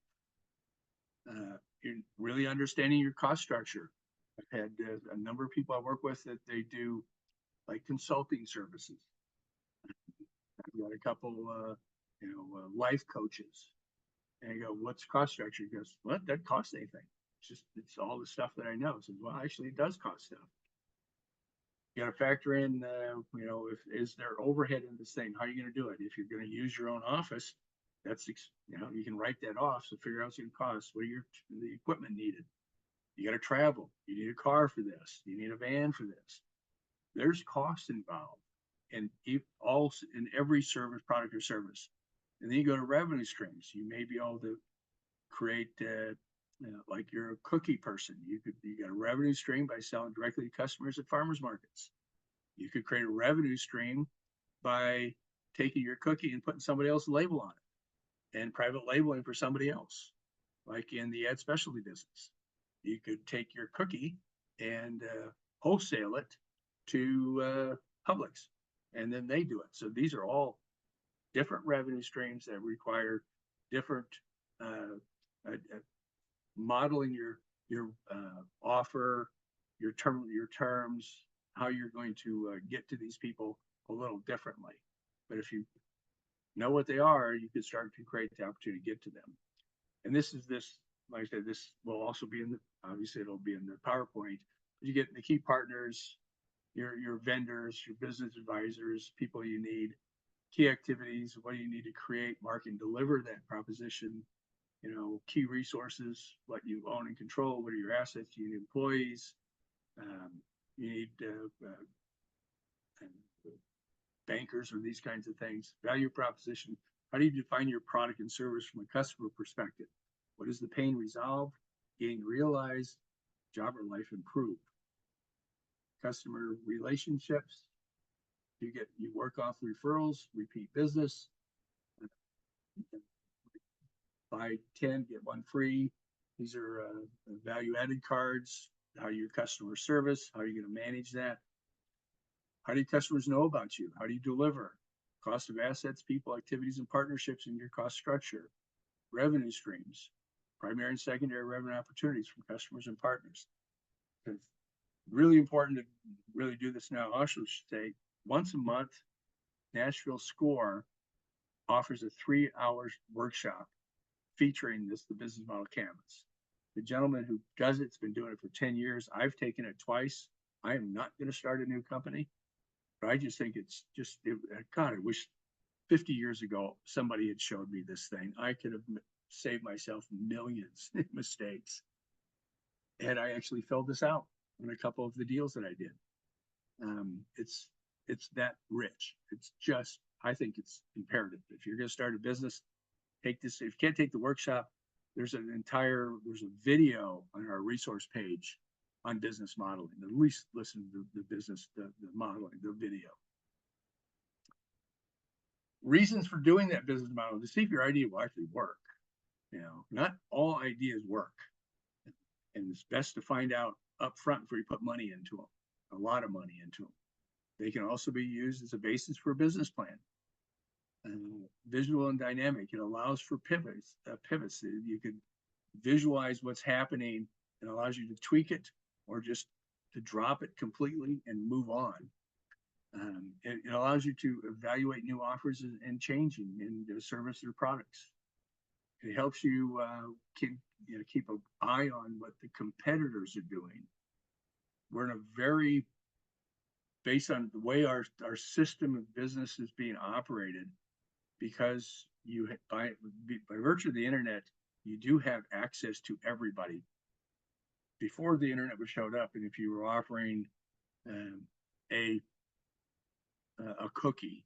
You're really understanding your cost structure. I've had a number of people I work with that they do like consulting services. I've got a couple, life coaches. And I go, what's cost structure? He goes, well, that doesn't cost anything. It's all the stuff that I know. So, well, actually, it does cost stuff. You got to factor in, if is there overhead in this thing? How are you going to do it? If you're going to use your own office, that's, you can write that off. So figure out what's going to cost. What are the equipment needed? You got to travel. You need a car for this. You need a van for this. There's cost involved in every service, product or service. And then you go to revenue streams. You may be able to create, like you're a cookie person. You got a revenue stream by selling directly to customers at farmers markets. You could create a revenue stream by taking your cookie and putting somebody else's label on it, and private labeling for somebody else, like in the ad specialty business. You could take your cookie and wholesale it to Publix, and then they do it. So these are all different revenue streams that require different modeling your offer, your terms, how you're going to get to these people a little differently. But if you know what they are, you can start to create the opportunity to get to them. And this, like I said, this will also be obviously it'll be in the PowerPoint. You get the key partners, your vendors, your business advisors, people you need, key activities, what do you need to create, market, and deliver that proposition, key resources, what you own and control, what are your assets, you need employees, um, you need bankers or these kinds of things. Value proposition, how do you define your product and service from a customer perspective? What is the pain resolved, gain realized, job or life improved? Customer relationships, you work off referrals, repeat business, buy 10, get one free. These are value added cards. How your customer service, how are you going to manage that? How do customers know about you? How do you deliver? Cost of assets, people, activities, and partnerships in your cost structure. Revenue streams, primary and secondary revenue opportunities from customers and partners. It's really important to really do this now. I also should say, once a month, Nashville SCORE offers a 3-hour workshop featuring the business model canvas. The gentleman who does it's been doing it for 10 years. I've taken it twice. I am not going to start a new company, but I just think it's just, God, I wish 50 years ago somebody had showed me this thing. I could have saved myself millions in mistakes. And I actually filled this out on a couple of the deals that I did. It's that rich. It's just, I think it's imperative. If you're going to start a business, take this. If you can't take the workshop, there's a video on our resource page on business modeling. At least listen to the modeling, the video. Reasons for doing that business model, to see if your idea will actually work. Not all ideas work. And it's best to find out up front before you put money into them, a lot of money into them. They can also be used as a basis for a business plan. Visual and dynamic, it allows for pivots. You can visualize what's happening and allows you to tweak it or just to drop it completely and move on. It allows you to evaluate new offers and changing in service or products. It helps you keep an eye on what the competitors are doing. We're in a very, based on the way our system of business is being operated, because by virtue of the internet, you do have access to everybody. Before the internet was showed up, and if you were offering a cookie,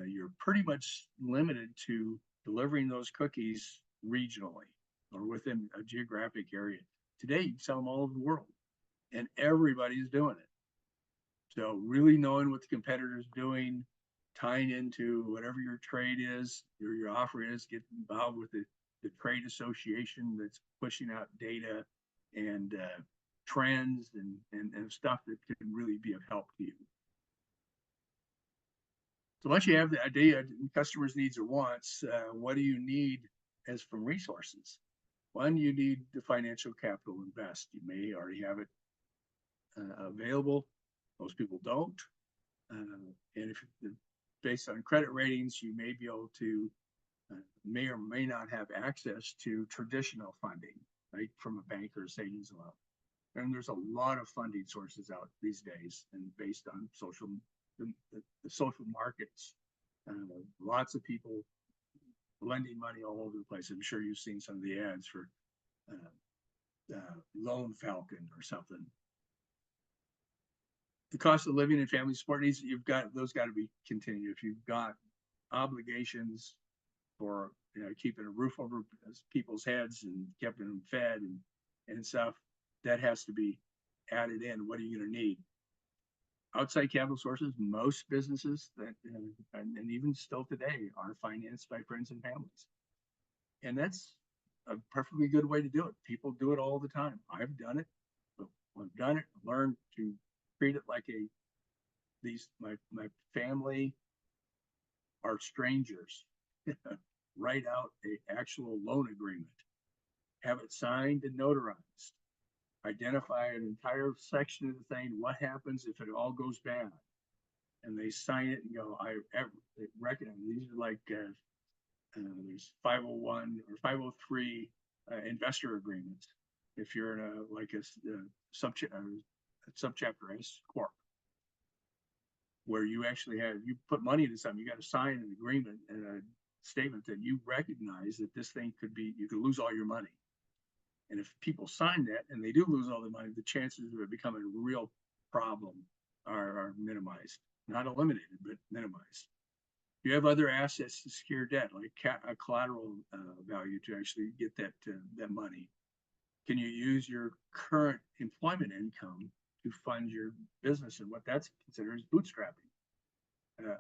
you're pretty much limited to delivering those cookies regionally or within a geographic area. Today, you can sell them all over the world, and everybody's doing it. So really knowing what the competitor's doing, tying into whatever your trade is, your offer is, get involved with the trade association that's pushing out data and trends and stuff that can really be of help to you. So once you have the idea, customers' needs or wants, what do you need as from resources? One, you need the financial capital to invest. You may already have it available. Most people don't. And if based on credit ratings, you may be able to may or may not have access to traditional funding, right, from a bank or a savings loan. And there's a lot of funding sources out these days, and based on the social markets, lots of people lending money all over the place. I'm sure you've seen some of the ads for Loan Falcon or something. The cost of living and family support needs, those got to be continued. If you've got obligations for keeping a roof over people's heads and keeping them fed and stuff, that has to be added in. What are you going to need? Outside capital sources, most businesses and even still today are financed by friends and families. And that's a perfectly good way to do it. People do it all the time. I've done it. Learned to treat it like my family are strangers. Write out an actual loan agreement, have it signed and notarized, identify an entire section of the thing, what happens if it all goes bad, and they sign it and go, I recognize these are like there's 501 or 503 investor agreements if you're in a subchapter S corp. where you actually have, you put money into something, you got to sign an agreement and a statement that you recognize that this thing could be, you could lose all your money. And if people sign that and they do lose all the money, the chances of it becoming a real problem are minimized, not eliminated, but minimized. You have other assets to secure debt, like a collateral value to actually get that money. Can you use your current employment income to fund your business? And what that's considered is bootstrapping.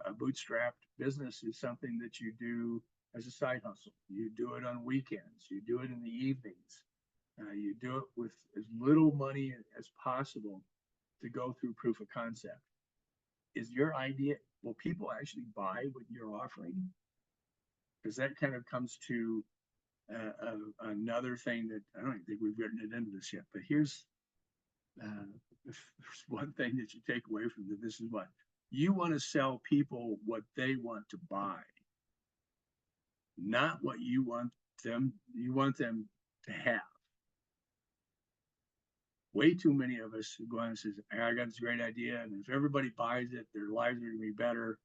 A bootstrapped business is something that you do as a side hustle. You do it on weekends. You do it in the evenings. You do it with as little money as possible to go through proof of concept. Is your idea, will people actually buy what you're offering? Because that kind of comes to another thing that I don't even think we've written it into this yet, but here's there's one thing that you take away from this is what you want to sell people what they want to buy, not what you want them to have. Way too many of us go on and says, I got this great idea, and if everybody buys it, their lives are gonna be better.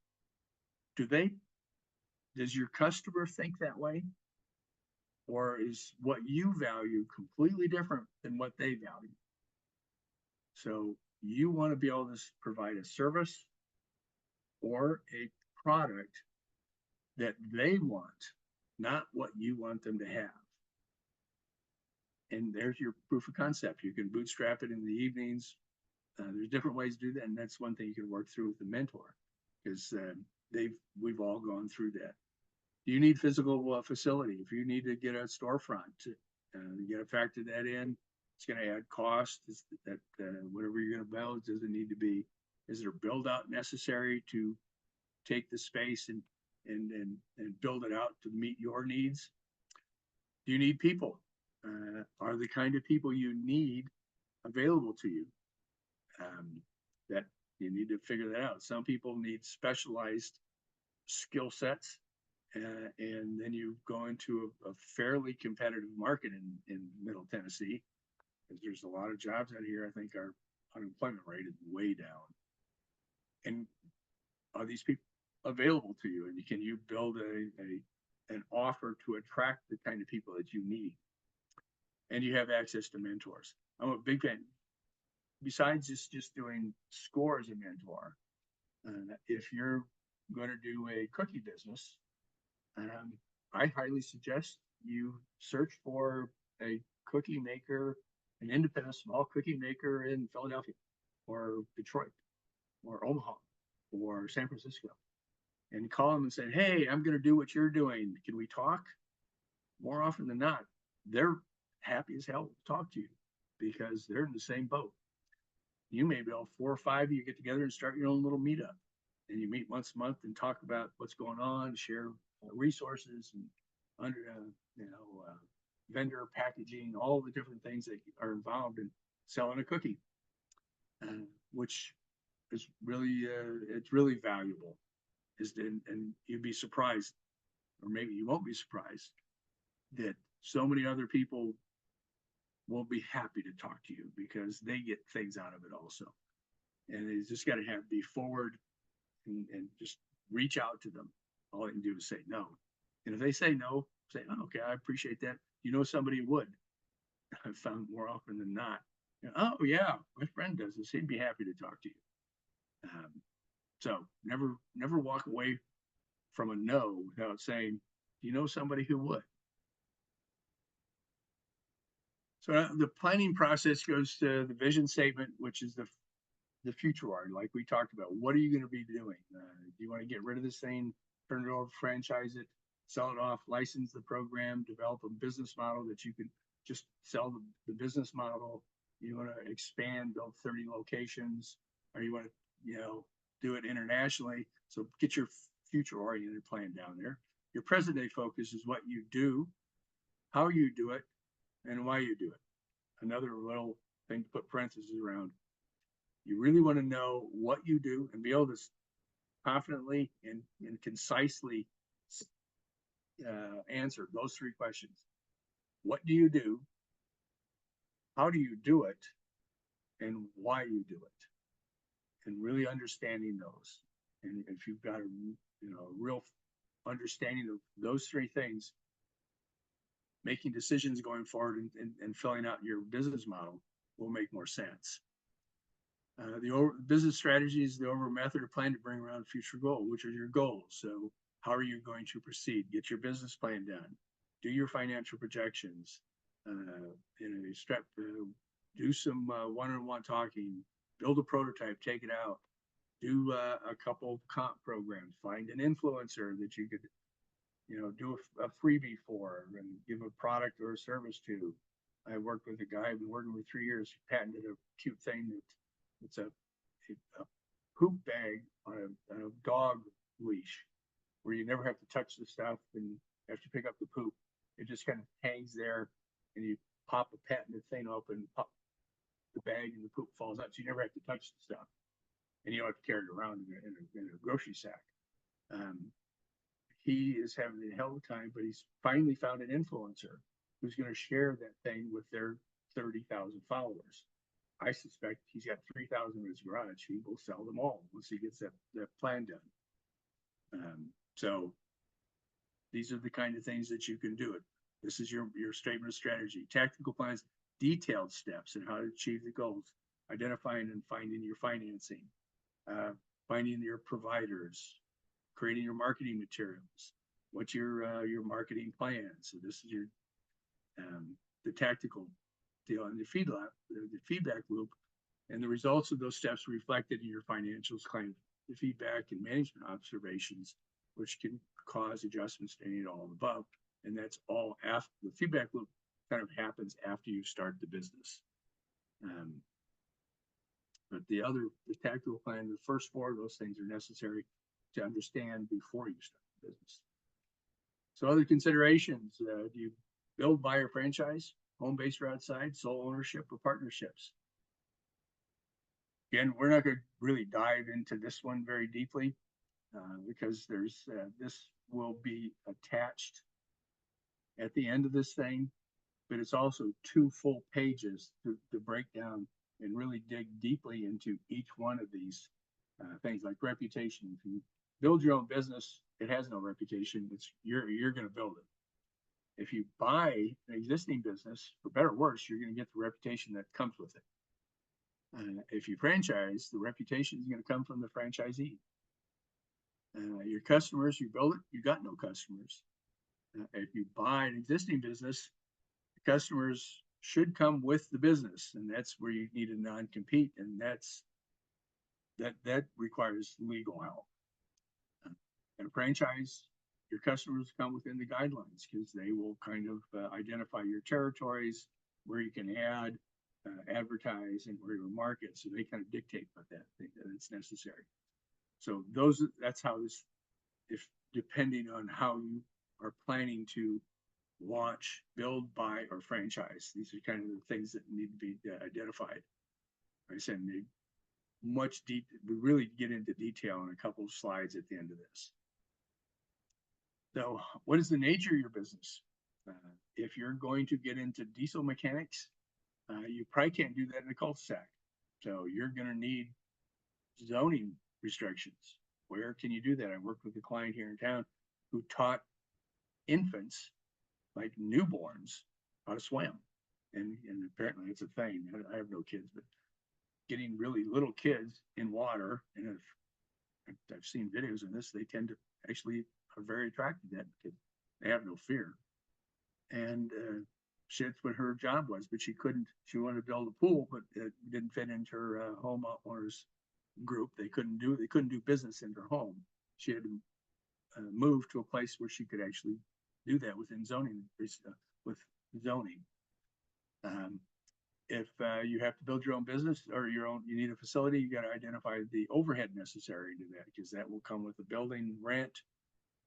Does your customer think that way? Or is what you value completely different than what they value? So you want to be able to provide a service or a product that they want, not what you want them to have. And there's your proof of concept. You can bootstrap it in the evenings. There's different ways to do that, and that's one thing you can work through with the mentor, because we've all gone through that. Do you need physical facility? If you need to get a storefront, you got to factor that in. It's going to add cost. That whatever you're going to build, does it need to be? Is there build out necessary to take the space and build it out to meet your needs? Do you need people? Are the kind of people you need available to you? That you need to figure that out. Some people need specialized skill sets, and then you go into a fairly competitive market in Middle Tennessee, because there's a lot of jobs out here. I think our unemployment rate is way down. And are these people available to you? And can you build an offer to attract the kind of people that you need? And you have access to mentors. I'm a big fan. Besides just doing SCORE as a mentor, if you're going to do a cookie business, I highly suggest you search for a cookie maker, an independent small cookie maker in Philadelphia or Detroit or Omaha or San Francisco, and call them and say, hey, I'm going to do what you're doing. Can we talk? More often than not, they're happy as hell to talk to you because they're in the same boat. You may be all 4 or 5 of you get together and start your own little meetup, and you meet once a month and talk about what's going on, share resources and vendor packaging, all the different things that are involved in selling a cookie, which is really it's really valuable. And you'd be surprised, or maybe you won't be surprised, that so many other people will be happy to talk to you because they get things out of it also. And they just got to be forward and just reach out to them. All they can do is say no. And if they say no, say, oh, okay, I appreciate that. You know, somebody would. I've found more often than not. Oh, yeah, my friend does this. He'd be happy to talk to you. So never walk away from a no without saying, you know somebody who would. So the planning process goes to the vision statement, which is the future art, like we talked about. What are you going to be doing? Do you want to get rid of this thing, turn it over, franchise it, sell it off, license the program, develop a business model that you can just sell the business model? You want to expand, build 30 locations, or you want to, do it internationally? So get your future oriented plan down there. Your present day focus is what you do, how you do it, and why you do it. Another little thing to put parentheses around. You really want to know what you do and be able to confidently and concisely answer those 3 questions. What do you do? How do you do it? And why you do it? And really understanding those. And if you've got a real understanding of those three things, making decisions going forward and filling out your business model will make more sense. The business strategy is the overall method or plan to bring around future goal, which are your goals. So how are you going to proceed? Get your business plan done. Do your financial projections. Do some one-on-one talking. Build a prototype. Take it out. Do a couple comp programs. Find an influencer that you could, do a freebie for and give a product or a service to. I worked with a guy I've been working with 3 years. He patented a cute thing that it's a poop bag on a dog leash where you never have to touch the stuff and have to pick up the poop. It just kind of hangs there and you pop a patented thing open, pop the bag and the poop falls out. So you never have to touch the stuff. And you don't have to carry it around in a grocery sack. He is having a hell of a time, but he's finally found an influencer who's going to share that thing with their 30,000 followers. I suspect he's got 3,000 in his garage. He will sell them all once he gets that plan done. So these are the kind of things that you can do it. This is your statement of strategy. Tactical plans, detailed steps in how to achieve the goals, identifying and finding your financing, finding your providers, creating your marketing materials. What's your marketing plan? So this is your the tactical deal and the feedback loop, and the results of those steps reflected in your financials, claim the feedback and management observations, which can cause adjustments to any and all above. And that's all after the feedback loop kind of happens after you start the business. But the tactical plan, the first four of those things are necessary to understand before you start the business. So other considerations, do you build, buy, or franchise, home-based or outside, sole ownership, or partnerships? Again, we're not going to really dive into this one very deeply because this will be attached at the end of this thing, but it's also 2 full pages to break down and really dig deeply into each one of these things, like reputation. If you build your own business, it has no reputation. You're going to build it. If you buy an existing business, for better or worse, you're going to get the reputation that comes with it. If you franchise, the reputation is going to come from the franchisee. Your customers, you build it, you got no customers. If you buy an existing business, the customers should come with the business, and that's where you need a non-compete, and that requires legal help. And a franchise, your customers come within the guidelines because they will kind of identify your territories, where you can add, advertise, and where you market. So they kind of dictate what that's necessary. So that's how this, if depending on how you are planning to launch, build, buy, or franchise, these are kind of the things that need to be identified. Like I said, we really get into detail in a couple of slides at the end of this. So what is the nature of your business? If you're going to get into diesel mechanics, you probably can't do that in a cul-de-sac. So you're going to need zoning restrictions. Where can you do that? I worked with a client here in town who taught infants, like newborns, how to swim. And apparently it's a thing. I have no kids, but getting really little kids in water, and I've seen videos of this, they tend to actually are very attracted to that because they have no fear. And that's what her job was, but she wanted to build a pool, but it didn't fit into her homeowners group. They couldn't do business in her home. She had to move to a place where she could actually do that within zoning, with zoning. If you have to build your own business or you need a facility, you got to identify the overhead necessary to that, because that will come with the building, rent,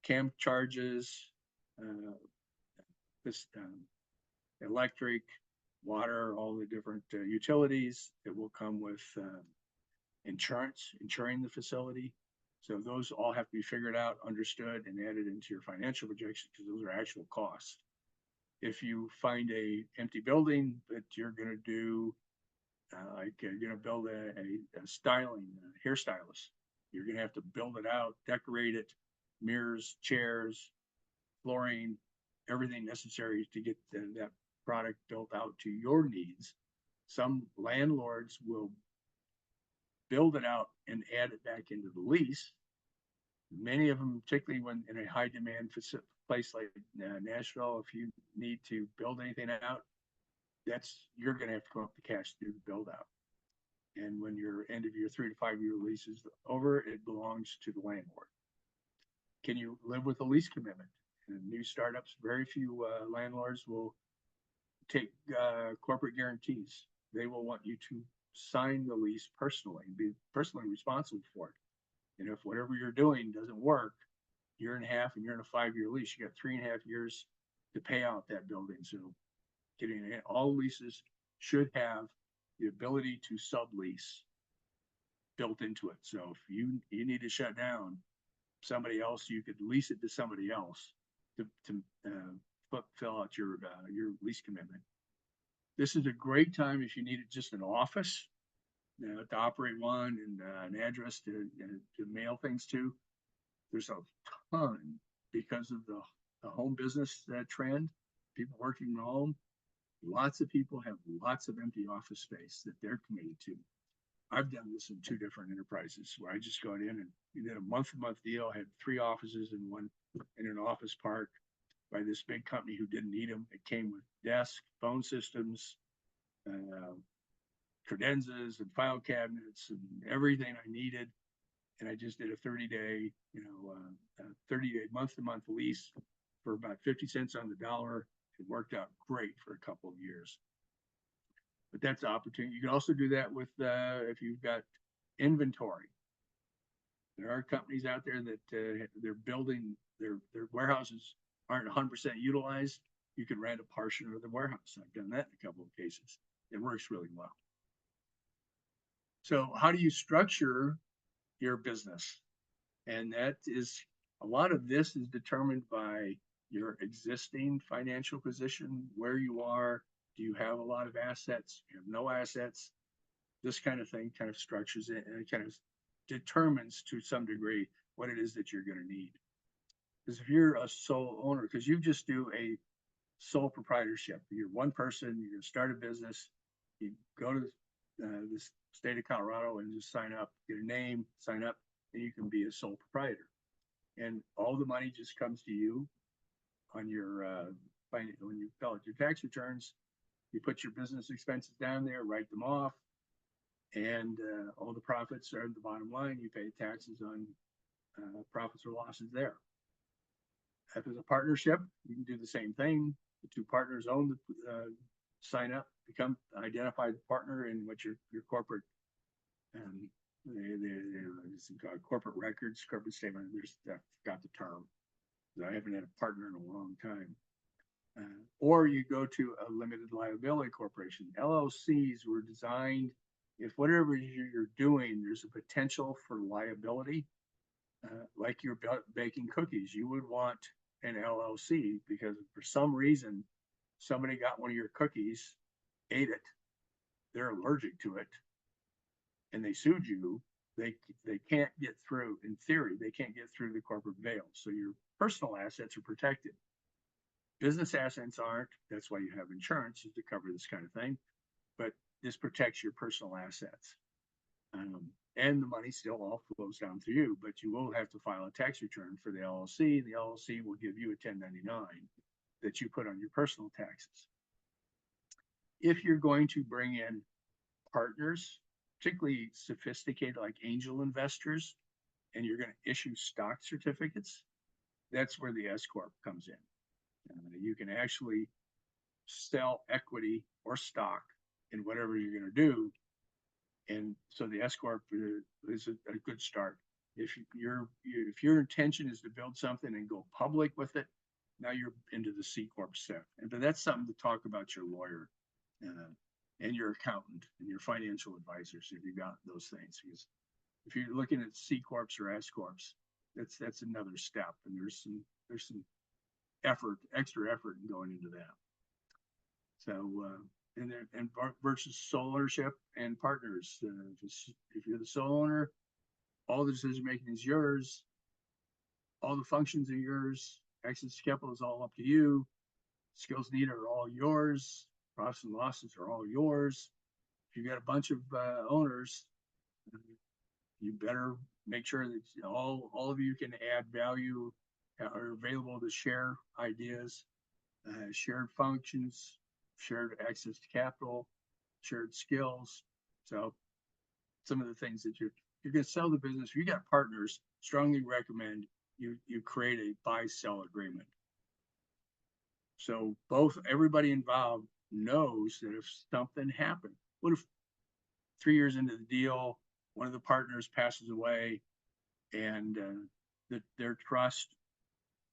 camp charges, electric, water, all the different utilities. It will come with insuring the facility. So those all have to be figured out, understood, and added into your financial projections, because those are actual costs. If you find a empty building that you're going to do, like you're going to build a styling hairstylist, You're going to have to build it out, decorate it, mirrors, chairs, flooring, everything necessary to get that product built out to your needs. Some landlords will build it out and add it back into the lease. Many of them, particularly when in a high demand place like Nashville, if you need to build anything out, you're going to have to come up with the cash to do the build out. And when your end of your 3 to 5 year lease is over, it belongs to the landlord. Can you live with a lease commitment? In new startups, very few landlords will take corporate guarantees. They will want you to sign the lease personally and be personally responsible for it. And if whatever you're doing doesn't work, year and a half, and you're in a 5 year lease, you got 3.5 years to pay out that building. So getting it, all leases should have the ability to sublease built into it. So if you need to shut down somebody else, you could lease it to somebody else to fill out your lease commitment. This is a great time if you needed just an office to operate one and an address to mail things to. There's a ton because of the home business trend, people working from home. Lots of people have lots of empty office space that they're committed to. I've done this in 2 different enterprises where I just got in and we did a month-to-month deal, had 3 offices in an office park by this big company who didn't need them. It came with desk, phone systems, credenzas and file cabinets and everything I needed. And I just did a 30-day, 30-day month-to-month lease for about 50 cents on the dollar. It worked out great for a couple of years. But that's the opportunity. You can also do that with if you've got inventory. There are companies out there that they're building their warehouses aren't 100% utilized. You can rent a portion of the warehouse. I've done that in a couple of cases. It works really well. So how do you structure your business? And that is, a lot of this is determined by your existing financial position, where you are. Do you have a lot of assets? Do you have no assets? This kind of thing kind of structures it, and it kind of determines to some degree what it is that you're going to need. Because if you're a sole owner, because you just do a sole proprietorship, you're one person, you're going to start a business, you go to the state of Colorado and just sign up, get a name, sign up, and you can be a sole proprietor. And all the money just comes to you on your when you fill out your tax returns. You put your business expenses down there, write them off, and all the profits are at the bottom line. You pay taxes on profits or losses there. If it's a partnership, you can do the same thing. The 2 partners own the sign up, become identified partner in what your corporate corporate records, corporate statement. I forgot the term. I haven't had a partner in a long time. Or you go to a limited liability corporation. LLCs were designed, if whatever you're doing, there's a potential for liability, like you're baking cookies, you would want an LLC because for some reason, somebody got one of your cookies, ate it, they're allergic to it, and they sued you. They can't get through, in theory, they can't get through the corporate veil. So your personal assets are protected. Business assets aren't. That's why you have insurance, is to cover this kind of thing. But this protects your personal assets. And the money still all flows down to you, but you will have to file a tax return for the LLC. The LLC will give you a 1099 that you put on your personal taxes. If you're going to bring in partners, particularly sophisticated like angel investors, and you're going to issue stock certificates, that's where the S Corp comes in. You can actually sell equity or stock in whatever you're going to do. And so the S Corp is a good start. If your intention is to build something and go public with it, now you're into the C Corp step. But that's something to talk about your lawyer and your accountant and your financial advisors if you got those things. Because if you're looking at C Corps or S Corps, that's another step, and there's some extra effort in going into that. So versus sole ownership and partners. If you're the sole owner, all the decision making is yours. All the functions are yours. Access to capital is all up to you. Skills needed are all yours. Profits and losses are all yours. If you've got a bunch of owners, you better make sure that all of you can add value, are available to share ideas, shared functions, shared access to capital, shared skills. So some of the things that you're going to sell the business, if you got partners, strongly recommend you create a buy-sell agreement. So both everybody involved knows that if something happened, what if 3 years into the deal, one of the partners passes away, and their trust,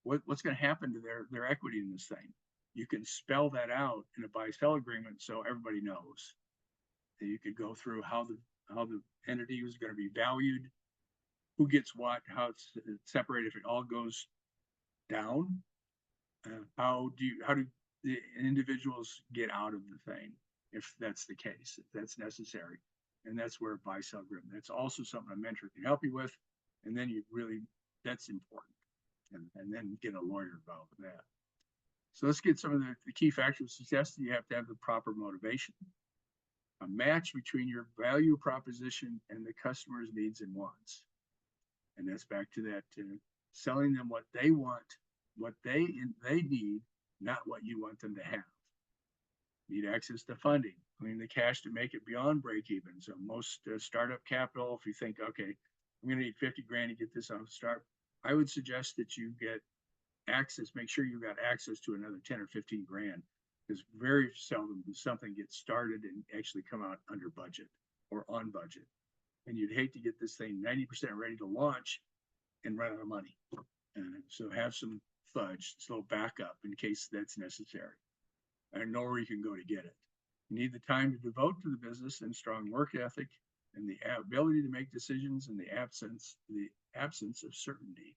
what's going to happen to their equity in this thing? You can spell that out in a buy-sell agreement so everybody knows. And you could go through how the entity is going to be valued, who gets what, how it's separated if it all goes down. How do the individuals get out of the thing if that's the case, if that's necessary? And that's where buy-sell agreement. That's also something a mentor can help you with. And then that's important. And then get a lawyer involved with that. So let's get some of the key factors of success. You have to have the proper motivation, a match between your value proposition and the customer's needs and wants. And that's back to that selling them what they want, what they need, not what you want them to have. Need access to funding, the cash to make it beyond break even. So most startup capital, if you think, okay, I'm going to need 50 grand to get this off the start, I would suggest that you get access, make sure you got access to another 10 or 15 grand, because very seldom does something get started and actually come out under budget or on budget. And you'd hate to get this thing 90% ready to launch and run out of money. So have some fudge, this little backup in case that's necessary. And know where you can go to get it. You need the time to devote to the business and strong work ethic and the ability to make decisions in the absence of certainty.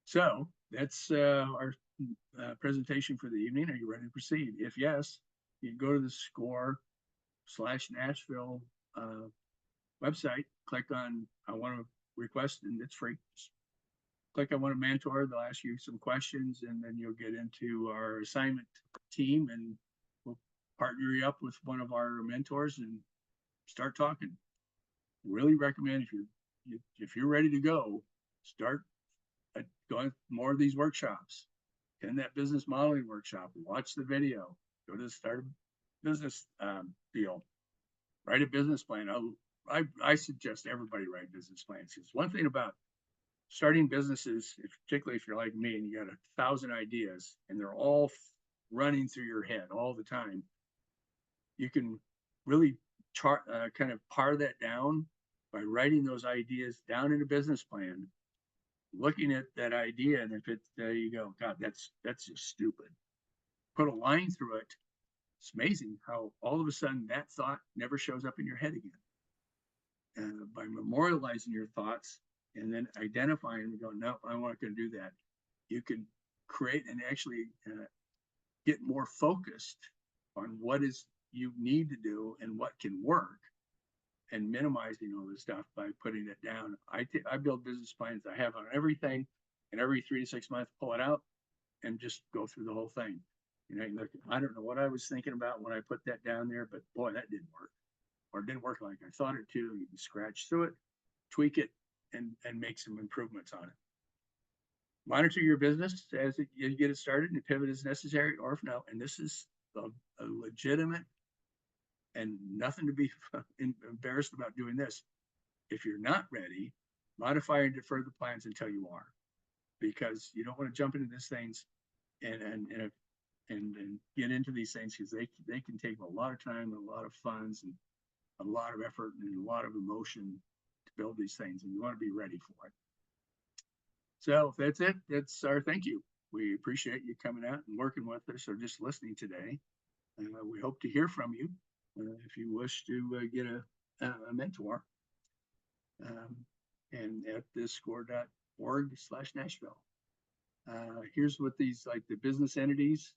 So that's our presentation for the evening. Are you ready to proceed? If yes, you can go to the SCORE/Nashville website, click on I want to request, and it's free. Just click I want to mentor. They'll ask you some questions, and then you'll get into our assignment team, and we'll partner you up with one of our mentors and start talking. Really recommend if you're ready to go, start going more of these workshops. Attend that business modeling workshop. Watch the video. Go to the start a business deal. Write a business plan. I suggest everybody write business plans, because one thing about starting businesses, particularly if you're like me and you got 1,000 ideas and they're all running through your head all the time, you can really kind of par that down by writing those ideas down in a business plan, looking at that idea, and if there you go, God, that's just stupid. Put a line through it. It's amazing how all of a sudden that thought never shows up in your head again. By memorializing your thoughts and then identifying and go, no, I'm not going to do that. You can create and actually get more focused on what is you need to do and what can work, and minimizing all this stuff by putting it down. I build business plans I have on everything, and every 3 to 6 months, pull it out and just go through the whole thing. I don't know what I was thinking about when I put that down there, but boy, that didn't work, or it didn't work like I thought it to. You can scratch through it, tweak it, and make some improvements on it. Monitor your business as you get it started and pivot as necessary, or if no. And this is a legitimate, and nothing to be embarrassed about doing this. If you're not ready, modify and defer the plans until you are, because you don't want to jump into these things and get into these things, because they can take a lot of time and a lot of funds and a lot of effort and a lot of emotion to build these things, and you want to be ready for it. So if that's it, that's our thank you. We appreciate you coming out and working with us, or just listening today. We hope to hear from you if you wish to get a mentor. And at the score.org/Nashville. Here's what these, like the business entities,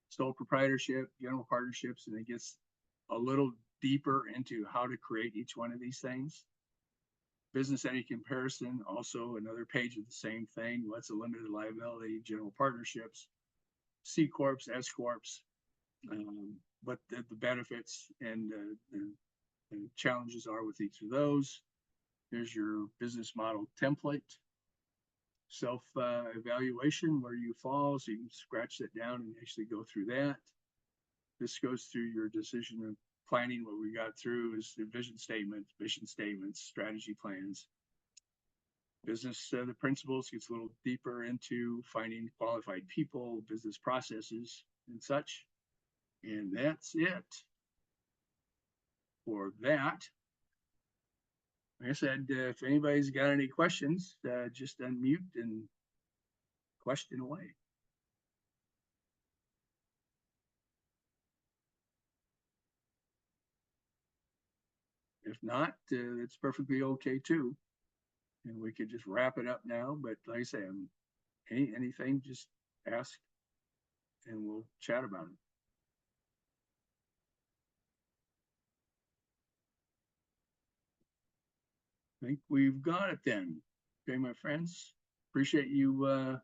sole proprietorship, general partnerships, and it gets a little deeper into how to create each one of these things. Business entity comparison, also another page of the same thing. What's a limited liability, general partnerships, C corps, S corps, what the benefits and the challenges are with each of those. There's your business model template, self evaluation, where you fall, so you can scratch that down and actually go through that. This goes through your decision of planning. What we got through is the vision statements, mission statements, strategy plans. Business, the principles gets a little deeper into finding qualified people, business processes, and such. And that's it for that. Like I said, if anybody's got any questions, just unmute and question away. If not, it's perfectly okay too. And we could just wrap it up now. But like I say, anything, just ask and we'll chat about it. I think we've got it then. Okay, my friends, appreciate you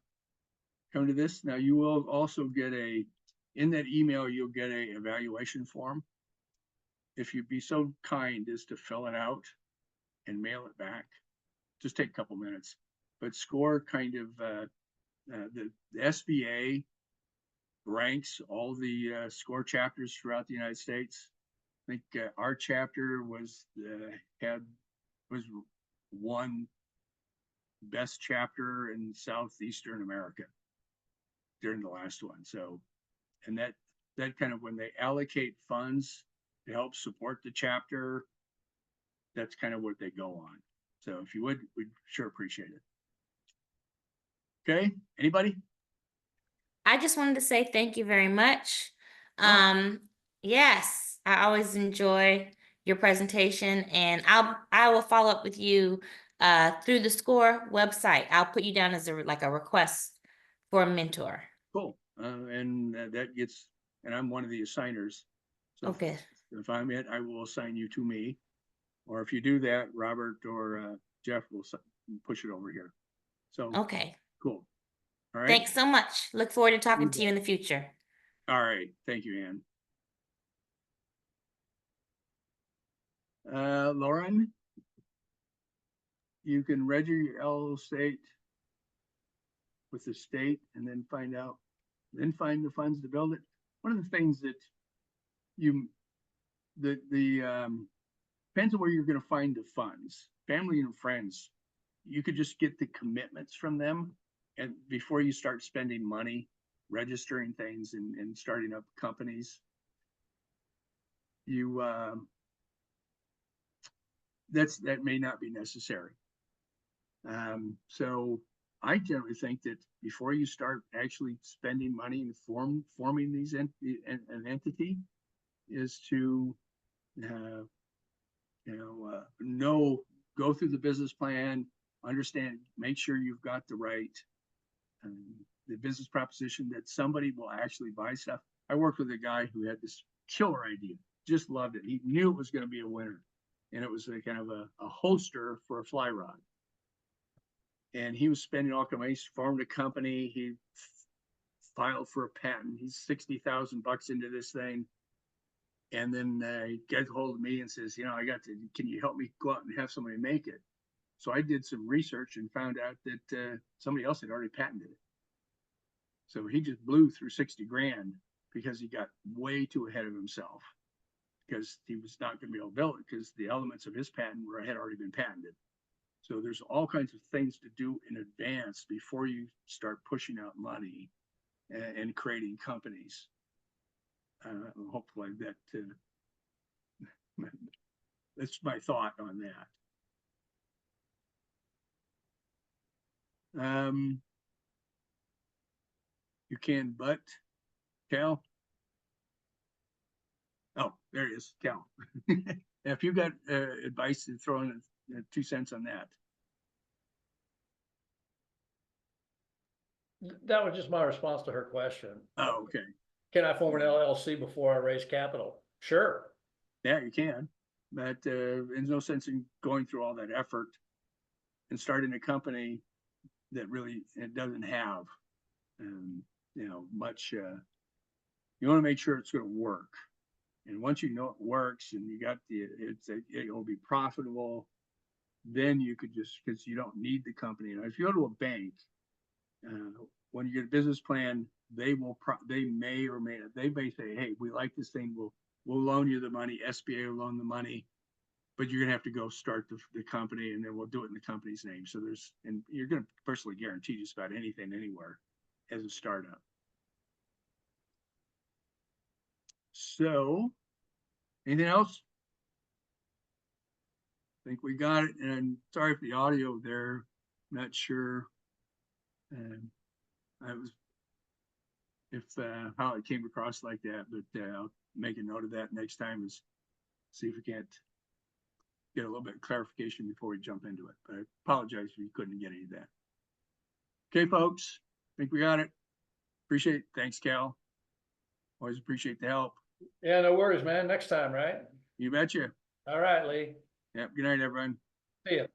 coming to this. Now you will also get in that email, you'll get a evaluation form. If you'd be so kind as to fill it out and mail it back, just take a couple minutes. But SCORE kind of, the SBA ranks all the SCORE chapters throughout the United States. I think our chapter was one best chapter in Southeastern America during the last one. So, and that kind of, when they allocate funds to help support the chapter, that's kind of what they go on. So if you would, we'd sure appreciate it. Okay, anybody? I just wanted to say thank you very much. Oh. Yes, I always enjoy your presentation, and I will follow up with you through the SCORE website. I'll put you down as a request for a mentor. Cool. And that gets, and I'm one of the assigners. So Okay. if I'm it, I will assign you to me. Or if you do that, Robert or Jeff will push it over here. So, Okay. cool. All right. Thanks so much. Look forward to talking to you in the future. All right. Thank you, Ann. Lauren, you can register your LLC with the state and then find the funds to build it. One of the things that depends on where you're going to find the funds. Family and friends, you could just get the commitments from them, and before you start spending money registering things and starting up companies, that may not be necessary. So I generally think that before you start actually spending money and forming an entity, is to go through the business plan, understand, make sure you've got the business proposition, that somebody will actually buy stuff. I worked with a guy who had this killer idea, just loved it. He knew it was going to be a winner, and it was a kind of a holster for a fly rod. And he was spending all kinds of money. He formed a company. He filed for a patent. He's $60,000 into this thing. And then he gets a hold of me and says, can you help me go out and have somebody make it? So I did some research and found out that somebody else had already patented it. So he just blew through 60 grand because he got way too ahead of himself, because he was not going to be able to build it because the elements of his patent had already been patented. So there's all kinds of things to do in advance before you start pushing out money and creating companies. Hopefully that's my thought on that. You can, but Cal. Oh, there he is, Cal. If you got advice to throw in 2 cents on that. That was just my response to her question. Oh, okay. Can I form an LLC before I raise capital? Sure. Yeah, you can, but there's no sense in going through all that effort and starting a company that really, it doesn't have, much, you want to make sure it's going to work. And once you know it works and you got it'll be profitable, then you could just, because you don't need the company. Now, if you go to a bank, when you get a business plan, they may or may not, they may say, hey, we like this thing, we'll loan you the money, SBA will loan the money, but you're gonna have to go start the company, and then we'll do it in the company's name. So and you're gonna personally guarantee just about anything anywhere as a startup. So, anything else? I think we got it, and sorry for the audio there, not sure. I was, if how it came across like that, but I'll make a note of that next time, is see if we can't get a little bit of clarification before we jump into it. But I apologize if you couldn't get any of that. Okay, folks, I think we got it. Appreciate it. Thanks, Cal. Always appreciate the help. Yeah, no worries, man. Next time, right? You betcha. All right, Lee. Yep. Good night, everyone. See ya.